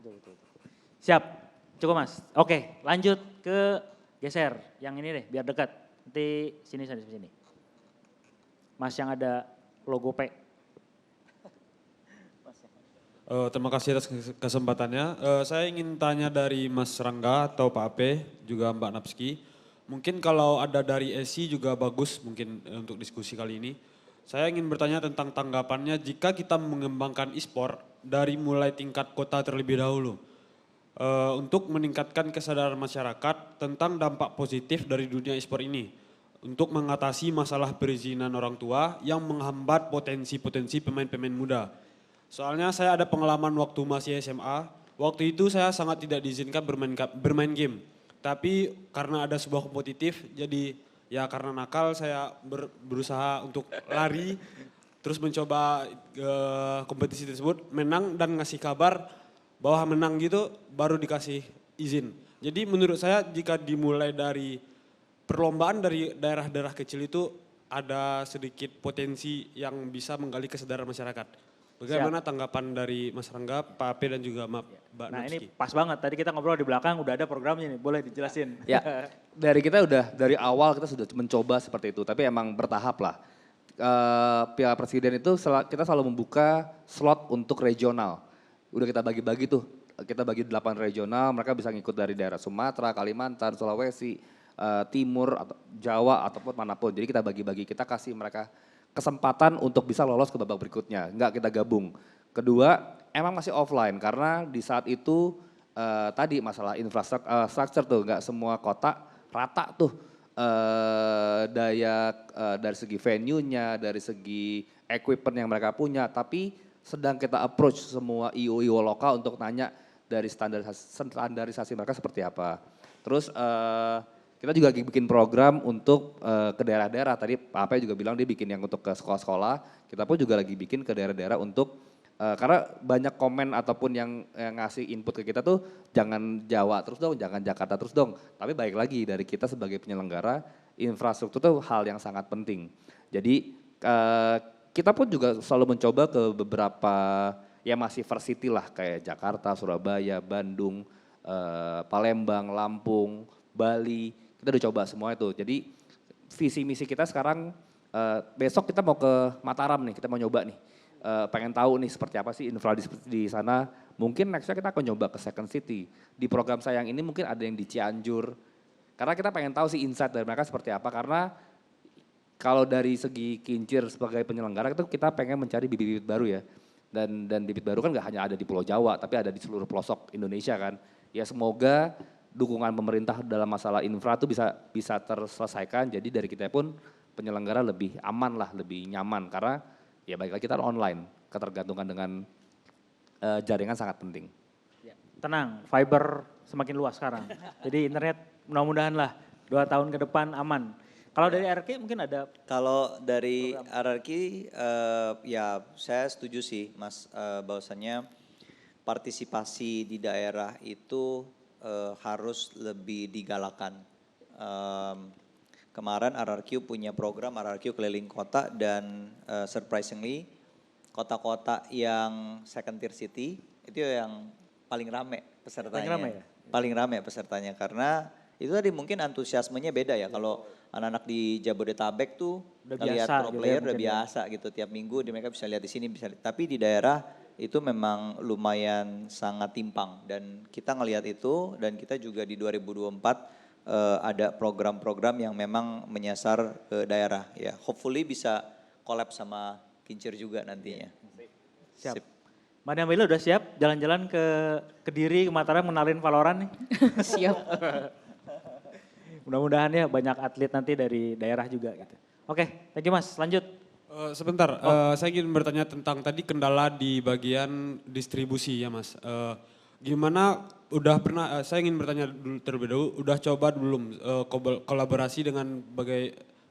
Siap, cukup Mas. Oke, lanjut ke geser yang ini deh, biar dekat. Nanti sini. Mas yang ada logo P. Terima kasih atas kesempatannya. Saya ingin tanya dari Mas Rangga atau Pak Ape, juga Mbak Napski. Mungkin kalau ada dari ESI juga bagus mungkin untuk diskusi kali ini. Saya ingin bertanya tentang tanggapannya jika kita mengembangkan e-sport dari mulai tingkat kota terlebih dahulu. Untuk meningkatkan kesadaran masyarakat tentang dampak positif dari dunia e-sport ini. Untuk mengatasi masalah perizinan orang tua yang menghambat potensi-potensi pemain-pemain muda. Soalnya saya ada pengalaman waktu masih SMA, waktu itu saya sangat tidak diizinkan bermain game. Tapi karena ada sebuah kompetitif, jadi ya karena nakal saya berusaha untuk lari, terus mencoba kompetisi tersebut, menang dan ngasih kabar bahwa menang gitu baru dikasih izin. Jadi menurut saya jika dimulai dari perlombaan dari daerah-daerah kecil itu ada sedikit potensi yang bisa menggali kesadaran masyarakat. Bagaimana tanggapan dari Mas Rangga, Pak Ape dan juga Mbak Nah Napski? ini pas banget, tadi kita ngobrol di belakang udah ada programnya nih, boleh dijelasin. Ya, dari kita udah dari awal kita sudah mencoba seperti itu, tapi emang bertahap lah. Piala Presiden itu kita selalu membuka slot untuk regional. Udah kita bagi-bagi tuh, kita bagi 8 regional, mereka bisa ngikut dari daerah Sumatera, Kalimantan, Sulawesi, Timur, atau Jawa ataupun manapun. Jadi kita bagi-bagi, kita kasih mereka kesempatan untuk bisa lolos ke babak berikutnya, enggak kita gabung. Kedua, emang masih offline karena di saat itu tadi masalah infrastruktur tuh, enggak semua kota rata tuh daya dari segi venue-nya, dari segi equipment yang mereka punya, tapi sedang kita approach semua IO-IO lokal untuk nanya dari standarisasi mereka seperti apa. Terus kita juga bikin program untuk ke daerah-daerah. Tadi Pak Ape juga bilang dia bikin yang untuk ke sekolah-sekolah. Kita pun juga lagi bikin ke daerah-daerah untuk karena banyak komen ataupun yang ngasih input ke kita tuh jangan Jawa terus dong, jangan Jakarta terus dong. Tapi baik lagi dari kita sebagai penyelenggara, infrastruktur tuh hal yang sangat penting. Jadi kita pun juga selalu mencoba ke beberapa yang masih varsity lah kayak Jakarta, Surabaya, Bandung, Palembang, Lampung, Bali. Kita udah coba semua itu. Jadi visi misi kita sekarang besok kita mau ke Mataram nih, kita mau nyoba nih. Pengen tahu nih seperti apa sih infra di sana. Mungkin nextnya kita akan nyoba ke Second City. Di program saya yang ini mungkin ada yang di Cianjur. Karena kita pengen tahu sih insight dari mereka seperti apa. Karena kalau dari segi Kincir sebagai penyelenggara itu kita pengen mencari bibit-bibit baru ya. Dan bibit baru kan gak hanya ada di Pulau Jawa, tapi ada di seluruh pelosok Indonesia kan. Ya semoga dukungan pemerintah dalam masalah infra itu bisa terselesaikan. Jadi dari kita pun penyelenggara lebih aman lah, lebih nyaman. Karena ya baik lagi kita online, ketergantungan dengan jaringan sangat penting. Tenang, fiber semakin luas sekarang. Jadi internet mudah-mudahan lah 2 tahun ke depan aman. Kalau dari RK mungkin ada. Kalau dari RRQ ya saya setuju sih Mas bahwasannya partisipasi di daerah itu harus lebih digalakan. Kemarin RRQ punya program RRQ keliling kota dan surprisingly kota-kota yang second tier city itu yang paling rame pesertanya. Paling rame ya? Paling rame pesertanya karena itu tadi mungkin antusiasmenya beda ya. Kalau anak-anak di Jabodetabek tuh Udah ngelihat biasa pro gitu ya player udah mungkin ya. biasa gitu tiap minggu mereka bisa lihat di sini tapi di daerah itu memang lumayan sangat timpang dan kita ngelihat itu dan kita juga di 2024 ada program-program yang memang menyasar ke daerah ya. Hopefully bisa collab sama Kincir juga nantinya. Siap. Sip. Mbak Nabila udah siap jalan-jalan ke Kediri, ke Mataram mengenalin Valorant nih? Siap. Mudah-mudahan ya banyak atlet nanti dari daerah juga gitu. Oke, thank you Mas. Lanjut. Sebentar, saya ingin bertanya tentang tadi kendala di bagian distribusi ya Mas. Gimana udah pernah, saya ingin bertanya dulu terlebih dahulu, udah coba belum kolaborasi dengan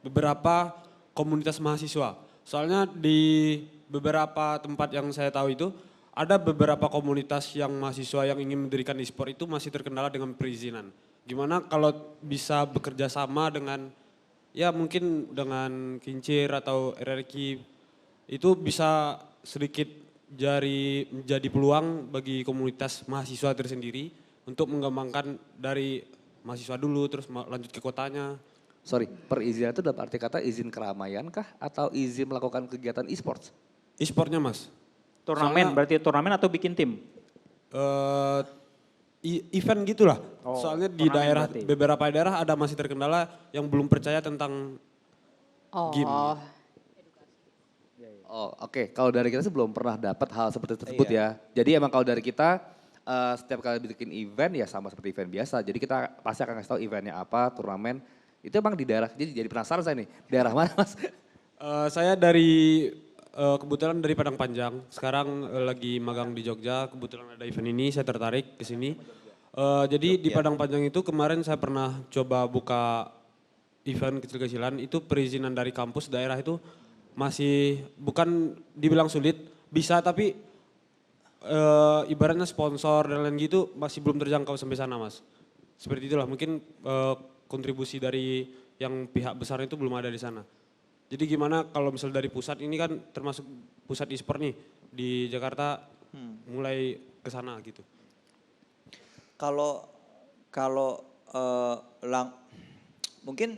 beberapa komunitas mahasiswa? Soalnya di beberapa tempat yang saya tahu itu ada beberapa komunitas yang mahasiswa yang ingin mendirikan e-sport itu masih terkendala dengan perizinan. Gimana kalau bisa bekerja sama dengan ya mungkin dengan Kincir atau RRQ itu bisa sedikit menjadi peluang bagi komunitas mahasiswa tersendiri untuk mengembangkan dari mahasiswa dulu terus lanjut ke kotanya. Sorry, perizinan itu dalam arti kata izin keramaian kah atau izin melakukan kegiatan e-sports? E-sportnya mas. Turnamen, berarti turnamen atau bikin tim? eh event gitulah. Oh, Soalnya di turnamen daerah berarti. beberapa daerah ada masih terkendala yang belum percaya tentang game. Oh, Oh oke, kalau dari kita sih belum pernah dapat hal seperti tersebut ya. Jadi emang kalau dari kita setiap kali bikin event ya sama seperti event biasa. Jadi kita pasti akan kasih tahu eventnya apa, turnamen. Itu emang di daerah, jadi penasaran saya nih, daerah mana mas? Saya dari kebetulan dari Padang Panjang. Sekarang lagi magang di Jogja. Kebetulan ada event ini, saya tertarik ke sini. Jadi di Padang Panjang itu kemarin saya pernah coba buka event kecil-kecilan. Itu perizinan dari kampus daerah itu masih bukan dibilang sulit, bisa tapi ibaratnya sponsor dan lain gitu masih belum terjangkau sampai sana mas. Seperti itulah mungkin kontribusi dari yang pihak besar itu belum ada di sana. Jadi gimana kalau misal dari pusat ini kan termasuk pusat e-sport nih di Jakarta mulai ke sana gitu. Kalau mungkin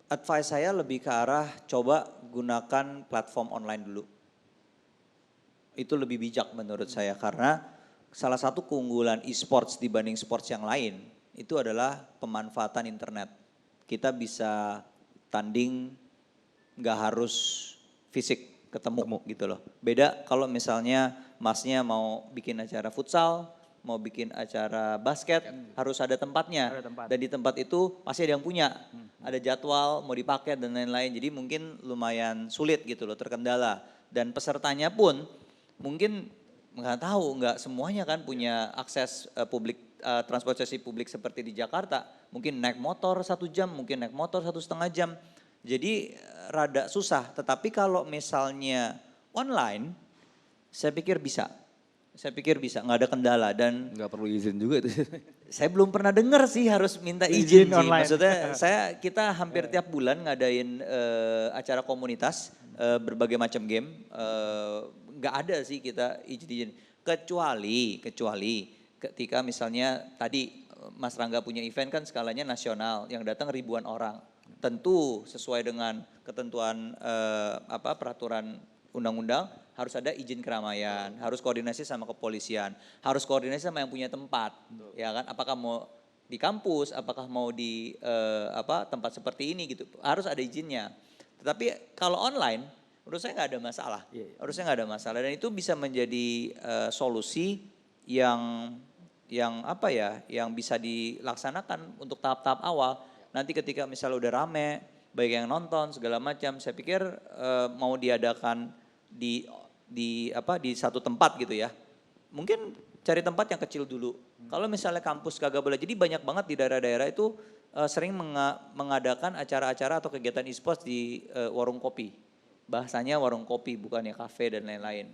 advice saya lebih ke arah coba gunakan platform online dulu. Itu lebih bijak menurut saya karena salah satu keunggulan e-sports dibanding sports yang lain itu adalah pemanfaatan internet. Kita bisa tanding nggak harus fisik ketemu gitu loh. Beda kalau misalnya masnya mau bikin acara futsal, mau bikin acara basket, harus ada tempatnya. Ada tempat. Dan di tempat itu pasti ada yang punya. Ada jadwal, mau dipakai dan lain-lain. Jadi mungkin lumayan sulit gitu loh, terkendala. Dan pesertanya pun mungkin nggak tahu, nggak semuanya kan punya akses transportasi publik seperti di Jakarta. Mungkin naik motor 1 jam, mungkin naik motor 1,5 jam. Jadi rada susah. Tetapi kalau misalnya online, saya pikir bisa. Saya pikir bisa, nggak ada kendala dan Nggak perlu izin juga itu. saya belum pernah dengar sih harus minta izin sih. online. Maksudnya kita hampir tiap bulan ngadain acara komunitas berbagai macam game. Nggak ada sih kita izin. Kecuali ketika misalnya tadi Mas Rangga punya event kan skalanya nasional yang datang ribuan orang. Tentu sesuai dengan ketentuan peraturan undang-undang harus ada izin keramaian, harus koordinasi sama kepolisian, harus koordinasi sama yang punya tempat, ya kan? Apakah mau di kampus, apakah mau di tempat seperti ini gitu, harus ada izinnya. Tetapi kalau online, menurut saya nggak ada masalah, harusnya nggak ada masalah dan itu bisa menjadi solusi yang yang bisa dilaksanakan untuk tahap-tahap awal. Nanti ketika misalnya udah rame, baik yang nonton segala macam, saya pikir mau diadakan di satu tempat gitu ya. Mungkin cari tempat yang kecil dulu. Kalau misalnya kampus kagak boleh, jadi banyak banget di daerah-daerah itu sering mengadakan acara-acara atau kegiatan e-sports di warung kopi. Bahasanya warung kopi bukannya kafe dan lain-lain.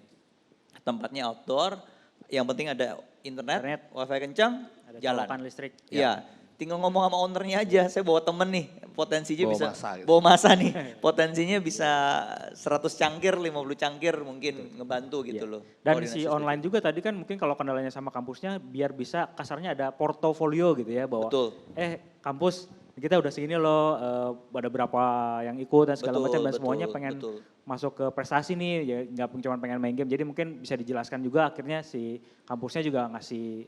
Tempatnya outdoor, yang penting ada internet. Wifi kencang, Ada jalan. colokan listrik. Iya, tinggal ngomong sama ownernya aja, saya bawa temen nih, potensinya Bawa bisa, masa gitu. bawa masa nih, potensinya bisa 100 cangkir, 50 cangkir mungkin ngebantu gitu loh. Dan koordinasi si seperti online juga tadi kan mungkin kalau kendalanya sama kampusnya biar bisa kasarnya ada portofolio gitu ya bahwa Betul. kampus kita udah segini loh, ada berapa yang ikut dan segala Betul, macam dan betul, semuanya pengen betul. masuk ke prestasi nih ya nggak cuma pengen main game jadi mungkin bisa dijelaskan juga akhirnya si kampusnya juga ngasih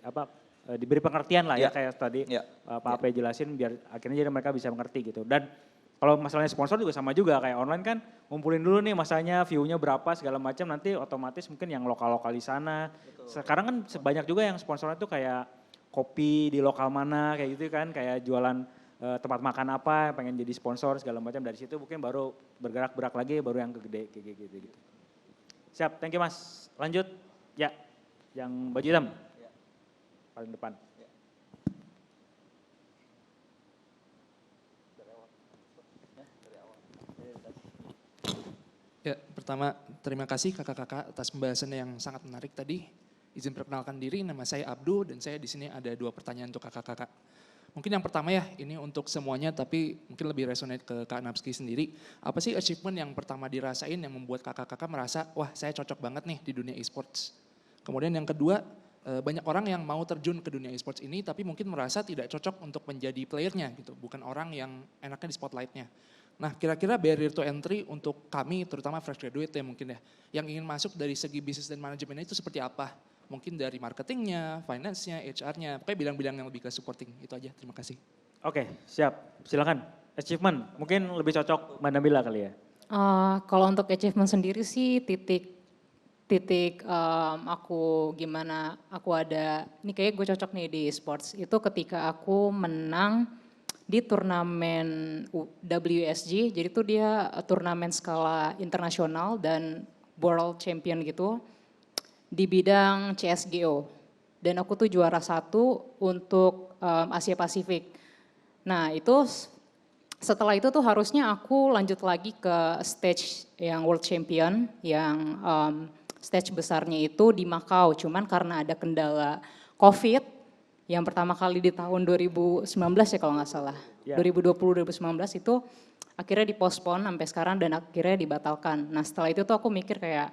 diberi pengertian lah ya Ya. kayak tadi Ya. Pak Ape jelasin biar akhirnya jadi mereka bisa mengerti gitu dan kalau masalahnya sponsor juga sama juga kayak online kan ngumpulin dulu nih masanya view-nya berapa segala macam nanti otomatis mungkin yang lokal-lokal di sana. Sekarang kan banyak juga yang sponsornya tuh kayak kopi di lokal mana kayak gitu kan kayak jualan tempat makan apa pengen jadi sponsor segala macam dari situ mungkin baru bergerak lagi baru yang gede kayak gitu. Siap, thank you Mas. Lanjut. Ya. Yang baju hitam? Paling depan. Ya, pertama terima kasih kakak-kakak atas pembahasan yang sangat menarik tadi. Izin perkenalkan diri, nama saya Abdu dan saya di sini ada 2 pertanyaan untuk kakak-kakak. Mungkin yang pertama ya, ini untuk semuanya tapi mungkin lebih resonate ke Kak Napski sendiri. Apa sih achievement yang pertama dirasain yang membuat kakak-kakak merasa, wah saya cocok banget nih di dunia e-sports. Kemudian yang kedua, banyak orang yang mau terjun ke dunia e-sports ini tapi mungkin merasa tidak cocok untuk menjadi playernya gitu, bukan orang yang enaknya di spotlightnya. Nah, kira-kira barrier to entry untuk kami, terutama fresh graduate ya mungkin ya, yang ingin masuk dari segi bisnis dan manajemennya itu seperti apa? Mungkin dari marketingnya, finance-nya, HR-nya, pokoknya bilang-bilang yang lebih ke supporting. Itu aja, terima kasih. Oke, siap. Silakan. Achievement, mungkin lebih cocok Mbak Nabila kali ya. Kalau untuk achievement sendiri sih aku gimana aku ada, ini kayak gue cocok nih di sports, itu ketika aku menang di turnamen WSG, jadi itu dia turnamen skala internasional dan world champion gitu di bidang CSGO. Dan aku tuh juara 1 untuk Asia Pasifik. Nah itu setelah itu tuh harusnya aku lanjut lagi ke stage yang world champion, yang stage besarnya itu di Macau. Cuman karena ada kendala COVID, yang pertama kali di tahun 2019 ya kalau nggak salah. Ya. 2020-2019 itu akhirnya dipospon sampai sekarang dan akhirnya dibatalkan. Nah setelah itu tuh aku mikir kayak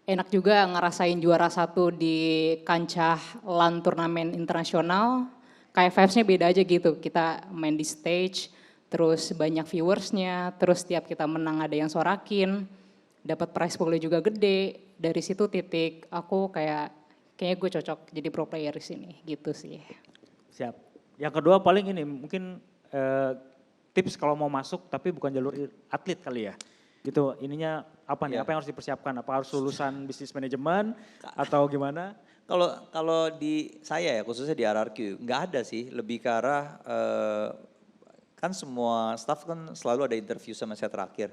enak juga ngerasain juara 1 di kancah LAN turnamen internasional. Kayak vibes-nya beda aja gitu, kita main di stage, terus banyak viewersnya, terus setiap kita menang ada yang sorakin, dapat prize pool juga gede. Dari situ titik aku kayaknya gue cocok jadi pro player di sini gitu sih. Siap. Yang kedua paling ini mungkin tips kalau mau masuk tapi bukan jalur atlet kali ya. Gitu, ininya apa nih, apa yang harus dipersiapkan? Apa harus lulusan bisnis manajemen atau gimana? Kalau di saya ya khususnya di RRQ nggak ada sih, lebih ke arah kan semua staff kan selalu ada interview sama saya terakhir.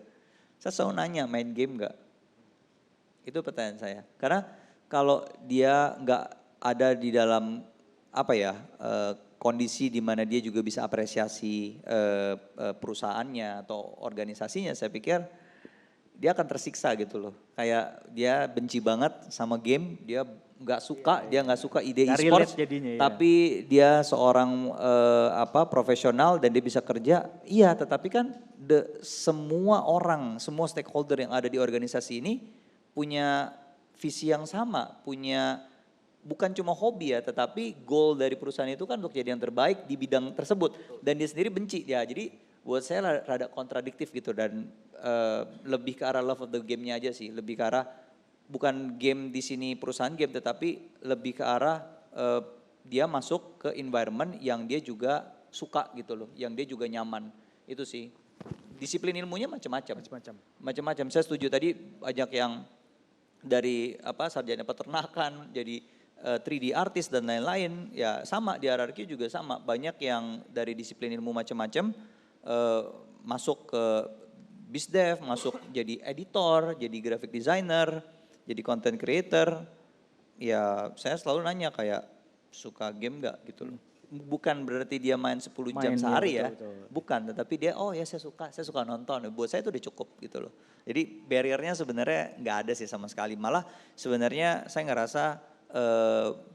Saya selalu nanya main game nggak? Itu pertanyaan saya. Karena kalau dia nggak ada di dalam apa ya kondisi di mana dia juga bisa apresiasi perusahaannya atau organisasinya, saya pikir dia akan tersiksa gitu loh. Kayak dia benci banget sama game, dia nggak suka, dia nggak suka ide Nggak e-sports, relate jadinya, ya. tapi dia seorang profesional dan dia bisa kerja. Iya, tetapi kan semua orang, semua stakeholder yang ada di organisasi ini punya visi yang sama, punya bukan cuma hobi ya, tetapi goal dari perusahaan itu kan untuk jadi yang terbaik di bidang tersebut. Dan dia sendiri benci ya, jadi buat saya rada kontradiktif gitu dan lebih ke arah love of the game-nya aja sih, lebih ke arah bukan game di sini perusahaan game, tetapi lebih ke arah dia masuk ke environment yang dia juga suka gitu loh, yang dia juga nyaman, itu sih. Disiplin ilmunya macam-macam. Macam-macam. Saya setuju tadi banyak yang dari sarjana peternakan, jadi 3D artist dan lain-lain, ya sama di RRQ juga sama, banyak yang dari disiplin ilmu macam-macam masuk ke BizDev, masuk jadi editor, jadi graphic designer, jadi content creator. Ya saya selalu nanya kayak suka game gak gitu loh. Bukan berarti dia main 10 jam sehari ya, bukan, tetapi dia oh ya saya suka nonton. Buat saya itu udah cukup gitu loh. Jadi barriernya sebenarnya nggak ada sih sama sekali. Malah sebenarnya saya ngerasa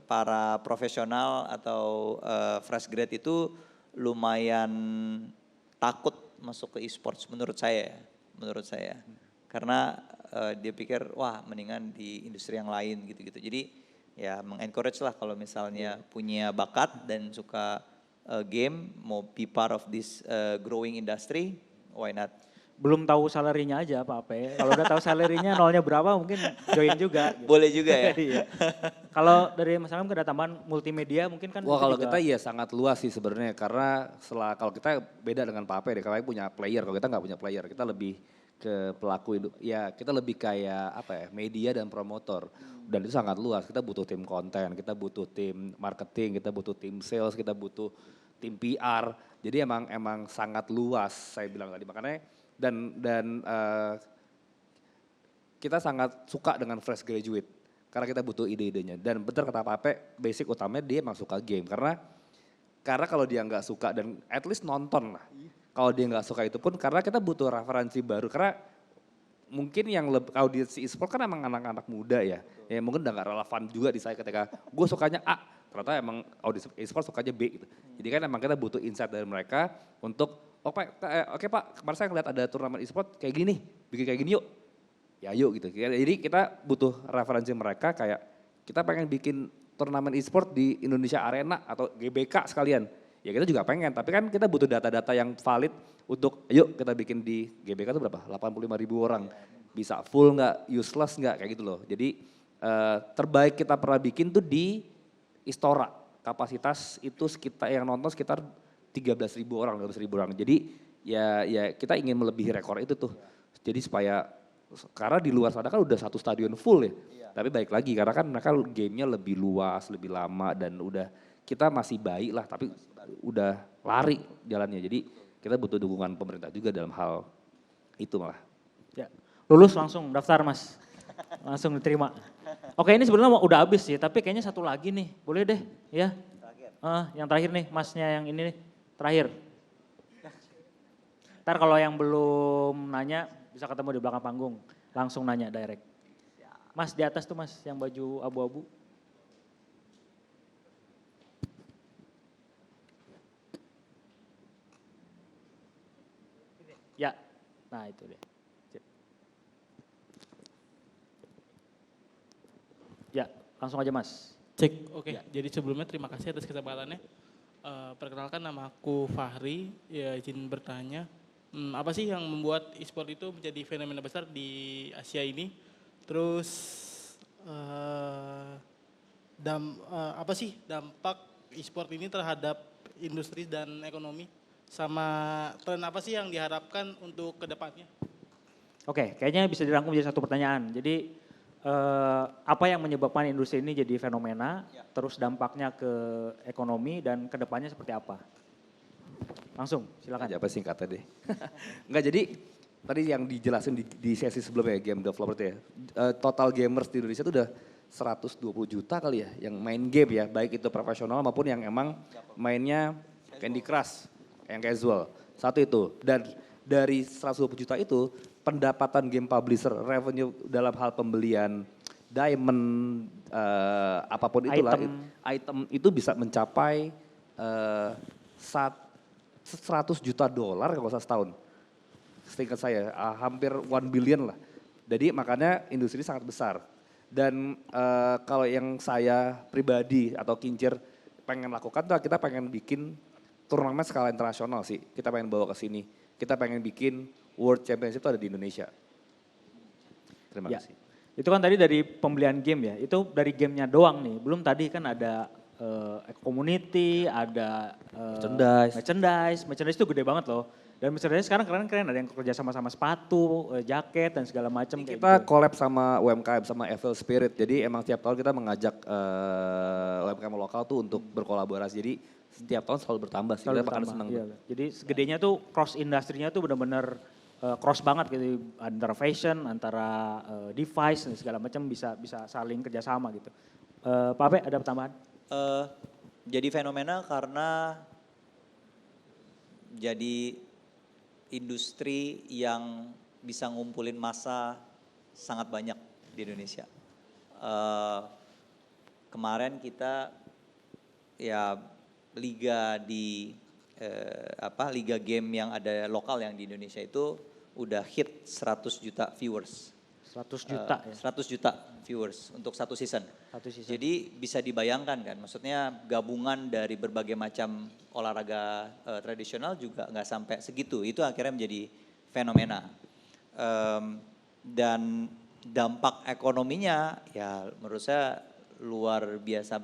para profesional atau fresh grad itu lumayan takut masuk ke e-sports menurut saya. Karena dia pikir wah mendingan di industri yang lain gitu-gitu. Jadi ya mengencourage lah kalau misalnya punya bakat dan suka game, mau be part of this growing industry, why not? Belum tahu salary-nya aja apa ya. Kalau udah tahu salary-nya nolnya berapa mungkin join juga. Gitu. Boleh juga ya. Iya. Kalau dari Mas Alam ada tambahan multimedia mungkin kan. Wah itu kalau juga. kita iya sangat luas sih sebenarnya karena kalau kita beda dengan Pak Ape deh, kalau punya player, kalau kita nggak punya player, kita lebih ke pelaku ya kita lebih kayak media dan promotor dan itu sangat luas. Kita butuh tim konten, kita butuh tim marketing, kita butuh tim sales, kita butuh tim PR. Jadi emang sangat luas saya bilang tadi, makanya dan kita sangat suka dengan fresh graduate Karena kita butuh ide-idenya. Dan benar kata Pak Ape, basic utamanya dia emang suka game. Karena kalau dia nggak suka dan at least nonton lah. Kalau dia nggak suka itu pun karena kita butuh referensi baru. Karena mungkin yang audiens e-sport kan emang anak-anak muda ya. Ya mungkin udah gak relevan juga di saya ketika gue sukanya A. Ternyata emang audiens e-sport sukanya B gitu. Jadi kan emang kita butuh insight dari mereka untuk oke Pak, kemarin saya ngeliat ada turnamen e-sport kayak gini, bikin kayak gini yuk. Ya yuk gitu. Jadi kita butuh referensi mereka kayak kita pengen bikin turnamen e-sport di Indonesia Arena atau GBK sekalian. Ya kita juga pengen, tapi kan kita butuh data-data yang valid untuk yuk kita bikin di GBK itu berapa? 85.000 orang. Bisa full nggak, useless nggak, kayak gitu loh. Jadi terbaik kita pernah bikin tuh di Istora. Kapasitas itu sekitar yang nonton sekitar 13.000 orang, 12.000 orang. Jadi ya kita ingin melebihi rekor itu tuh. Jadi supaya, karena di luar sana kan udah satu stadion full ya. Tapi baik lagi karena kan mereka gamenya lebih luas, lebih lama dan udah kita masih baik lah tapi udah lari jalannya. Jadi kita butuh dukungan pemerintah juga dalam hal itu malah. Ya, lulus langsung daftar Mas, langsung diterima. Oke ini sebenarnya udah habis sih, tapi kayaknya satu lagi nih, boleh deh ya. Yang terakhir nih, Masnya yang ini nih, terakhir. Ntar kalau yang belum nanya bisa ketemu di belakang panggung, langsung nanya direct. Mas di atas tuh Mas, yang baju abu-abu. Ya, nah itu deh. Ya, langsung aja Mas. Cek, oke. Jadi sebelumnya terima kasih atas kesempatannya. Perkenalkan nama aku Fahri, ya izin bertanya. Apa sih yang membuat e-sport itu menjadi fenomena besar di Asia ini? Terus apa sih dampak e-sport ini terhadap industri dan ekonomi? Sama tren apa sih yang diharapkan untuk kedepannya? Oke, kayaknya bisa dirangkum jadi satu pertanyaan. Jadi apa yang menyebabkan industri ini jadi fenomena, terus dampaknya ke ekonomi dan kedepannya seperti apa? Langsung, silakan. Apa singkatnya deh. Enggak, jadi tadi yang dijelasin di sesi sebelumnya game developer itu ya. Total gamers di Indonesia itu udah 120 juta kali ya yang main game ya. Baik itu profesional maupun yang emang mainnya Candy Crush, yang casual. Satu itu. Dan dari 120 juta itu pendapatan game publisher, revenue dalam hal pembelian diamond, apapun itulah, item itu bisa mencapai 100 juta dolar kalau nggak salah setahun. Seingat saya, hampir 1 billion lah. Jadi makanya industri sangat besar. Dan kalau yang saya pribadi atau Kincir pengen lakukan tuh kita pengen bikin turnamen skala internasional sih. Kita pengen bawa ke sini. Kita pengen bikin World Championship itu ada di Indonesia. Terima kasih. Itu kan tadi dari pembelian game ya, itu dari gamenya doang nih. Belum tadi kan ada community, ada merchandise itu gede banget loh. Dan merchandise sekarang keren-keren, ada yang kerja sama sepatu, jaket dan segala macam. Kita collab sama UMKM, sama Evil Spirit. Jadi emang tiap tahun kita mengajak UMKM lokal tuh untuk berkolaborasi. Jadi setiap tahun selalu bertambah sih, kita bakal senang. Iya. Jadi segedenya tuh cross industrinya tuh benar-benar cross banget gitu, antara fashion, antara device dan segala macam bisa saling kerjasama gitu. Pak Ape ada tambahan? Jadi fenomena karena jadi industri yang bisa ngumpulin massa sangat banyak di Indonesia. Kemarin kita ya liga liga game yang ada lokal yang di Indonesia itu udah hit 100 juta viewers. 100 juta ya? 100 juta viewers untuk satu season. Jadi bisa dibayangkan kan, maksudnya gabungan dari berbagai macam olahraga tradisional juga nggak sampai segitu. Itu akhirnya menjadi fenomena. Dan dampak ekonominya ya menurut saya luar biasa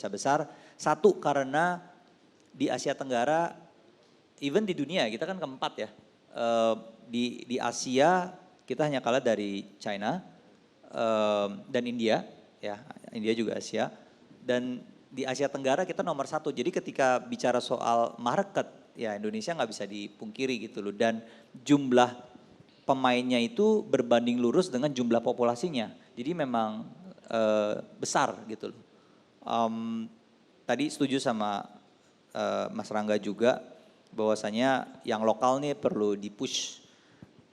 besar. Satu karena di Asia Tenggara, even di dunia kita kan keempat ya. Di Asia kita hanya kalah dari China dan India, ya India juga Asia. Dan di Asia Tenggara kita nomor 1. Jadi ketika bicara soal market, ya Indonesia nggak bisa dipungkiri gitu loh. Dan jumlah pemainnya itu berbanding lurus dengan jumlah populasinya. Jadi memang besar gitu loh. Tadi setuju sama Mas Rangga juga bahwasanya yang lokal nih perlu di-push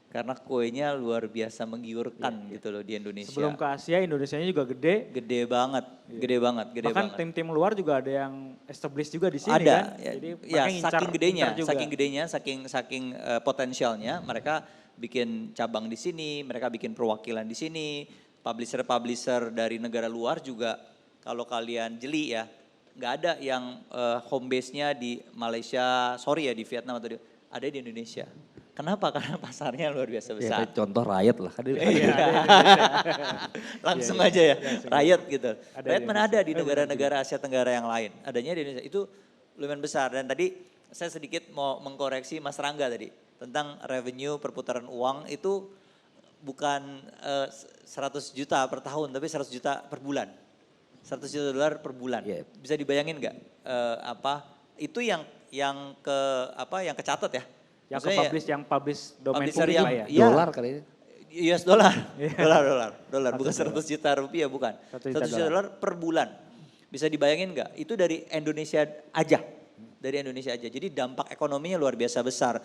karena kuenya luar biasa menggiurkan gitu loh di Indonesia. Sebelum ke Asia, Indonesianya juga gede. Gede banget, gede banget, gede Bahkan banget. tim-tim luar juga ada yang established juga di sini Ada, kan. ya, Jadi ya makanya ngincar saking gedenya, saking potensialnya mereka bikin cabang di sini, mereka bikin perwakilan di sini, publisher dari negara luar juga kalau kalian jeli ya, nggak ada yang home base-nya di Malaysia, sorry ya di Vietnam atau ada di Indonesia. Kenapa? Karena pasarnya luar biasa Ya, besar. kayak contoh Riot lah. Kan Langsung aja ya, Riot gitu. Ada Riot di mana ada di negara-negara Asia Tenggara yang lain. Adanya di Indonesia, itu lumayan besar. Dan tadi saya sedikit mau mengkoreksi Mas Rangga tadi. Tentang revenue perputaran uang itu bukan 100 juta per tahun, tapi 100 juta per bulan. 100 juta dolar per bulan. Yeah. Bisa dibayangin nggak itu yang kecatat ya? Yang Maksudnya publish domain publisher publik yang lah ya. iya. Dolar kali ini. US dollar, dolar, bukan 100 juta rupiah, bukan. 100 100 juta dolar per bulan. Bisa dibayangin nggak? Itu dari Indonesia aja, dari Indonesia aja. Jadi dampak ekonominya luar biasa besar.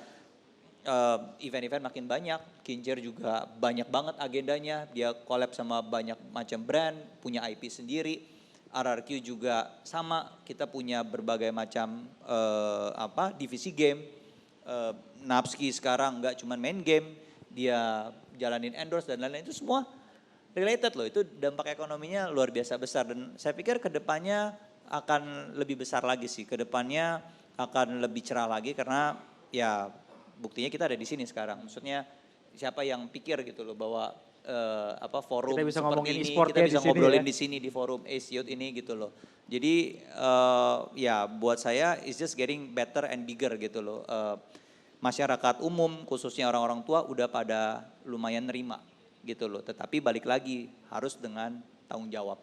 Event-event makin banyak, Kinjer juga banyak banget agendanya. Dia collab sama banyak macam brand, punya IP sendiri. RRQ juga sama, kita punya berbagai macam divisi game. Napski sekarang nggak cuma main game, dia jalanin endorse dan lain-lain, itu semua related loh. Itu dampak ekonominya luar biasa besar dan saya pikir kedepannya akan lebih besar lagi sih. Kedepannya akan lebih cerah lagi karena ya buktinya kita ada di sini sekarang. Maksudnya siapa yang pikir gitu loh bahwa forum Kita bisa seperti ngomongin ini e-sport kita ya bisa di sini ngobrolin ya. di sini di forum Ace Youth ini gitu loh. Jadi ya buat saya it's just getting better and bigger gitu loh. Masyarakat umum khususnya orang-orang tua udah pada lumayan nerima gitu loh. Tetapi balik lagi harus dengan tanggung jawab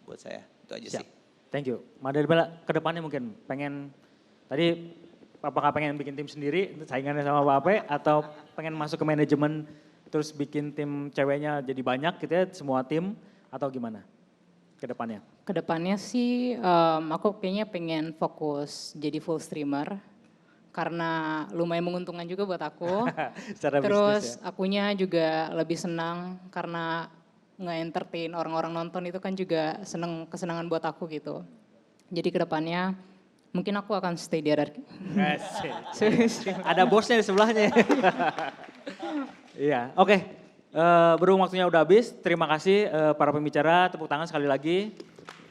buat saya. Itu aja Siap. sih. Thank you. Madalibala kedepannya mungkin pengen, tadi apakah pengen bikin tim sendiri saingannya sama Pak Ape atau pengen masuk ke manajemen terus bikin tim ceweknya jadi banyak gitu ya semua tim atau gimana kedepannya? Kedepannya sih aku kayaknya pengen fokus jadi full streamer karena lumayan menguntungkan juga buat aku. Secara Terus bisnis ya. akunya juga lebih senang karena nge-entertain orang-orang nonton itu kan juga kesenangan buat aku gitu. Jadi kedepannya mungkin aku akan stay di RRQ. Ada bosnya di sebelahnya. Iya, oke. Berhubung waktunya udah habis, terima kasih para pembicara, tepuk tangan sekali lagi.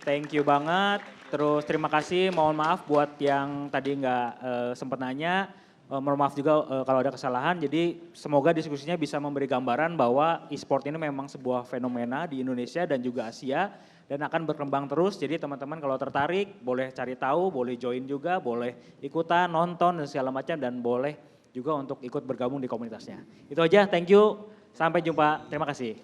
Thank you banget. Terus terima kasih, mohon maaf buat yang tadi nggak sempat nanya. Mohon maaf juga kalau ada kesalahan. Jadi semoga diskusinya bisa memberi gambaran bahwa e-sport ini memang sebuah fenomena di Indonesia dan juga Asia. Dan akan berkembang terus, jadi teman-teman kalau tertarik boleh cari tahu, boleh join juga, boleh ikutan, nonton dan segala macam. Dan boleh juga untuk ikut bergabung di komunitasnya. Itu aja, thank you, sampai jumpa, terima kasih.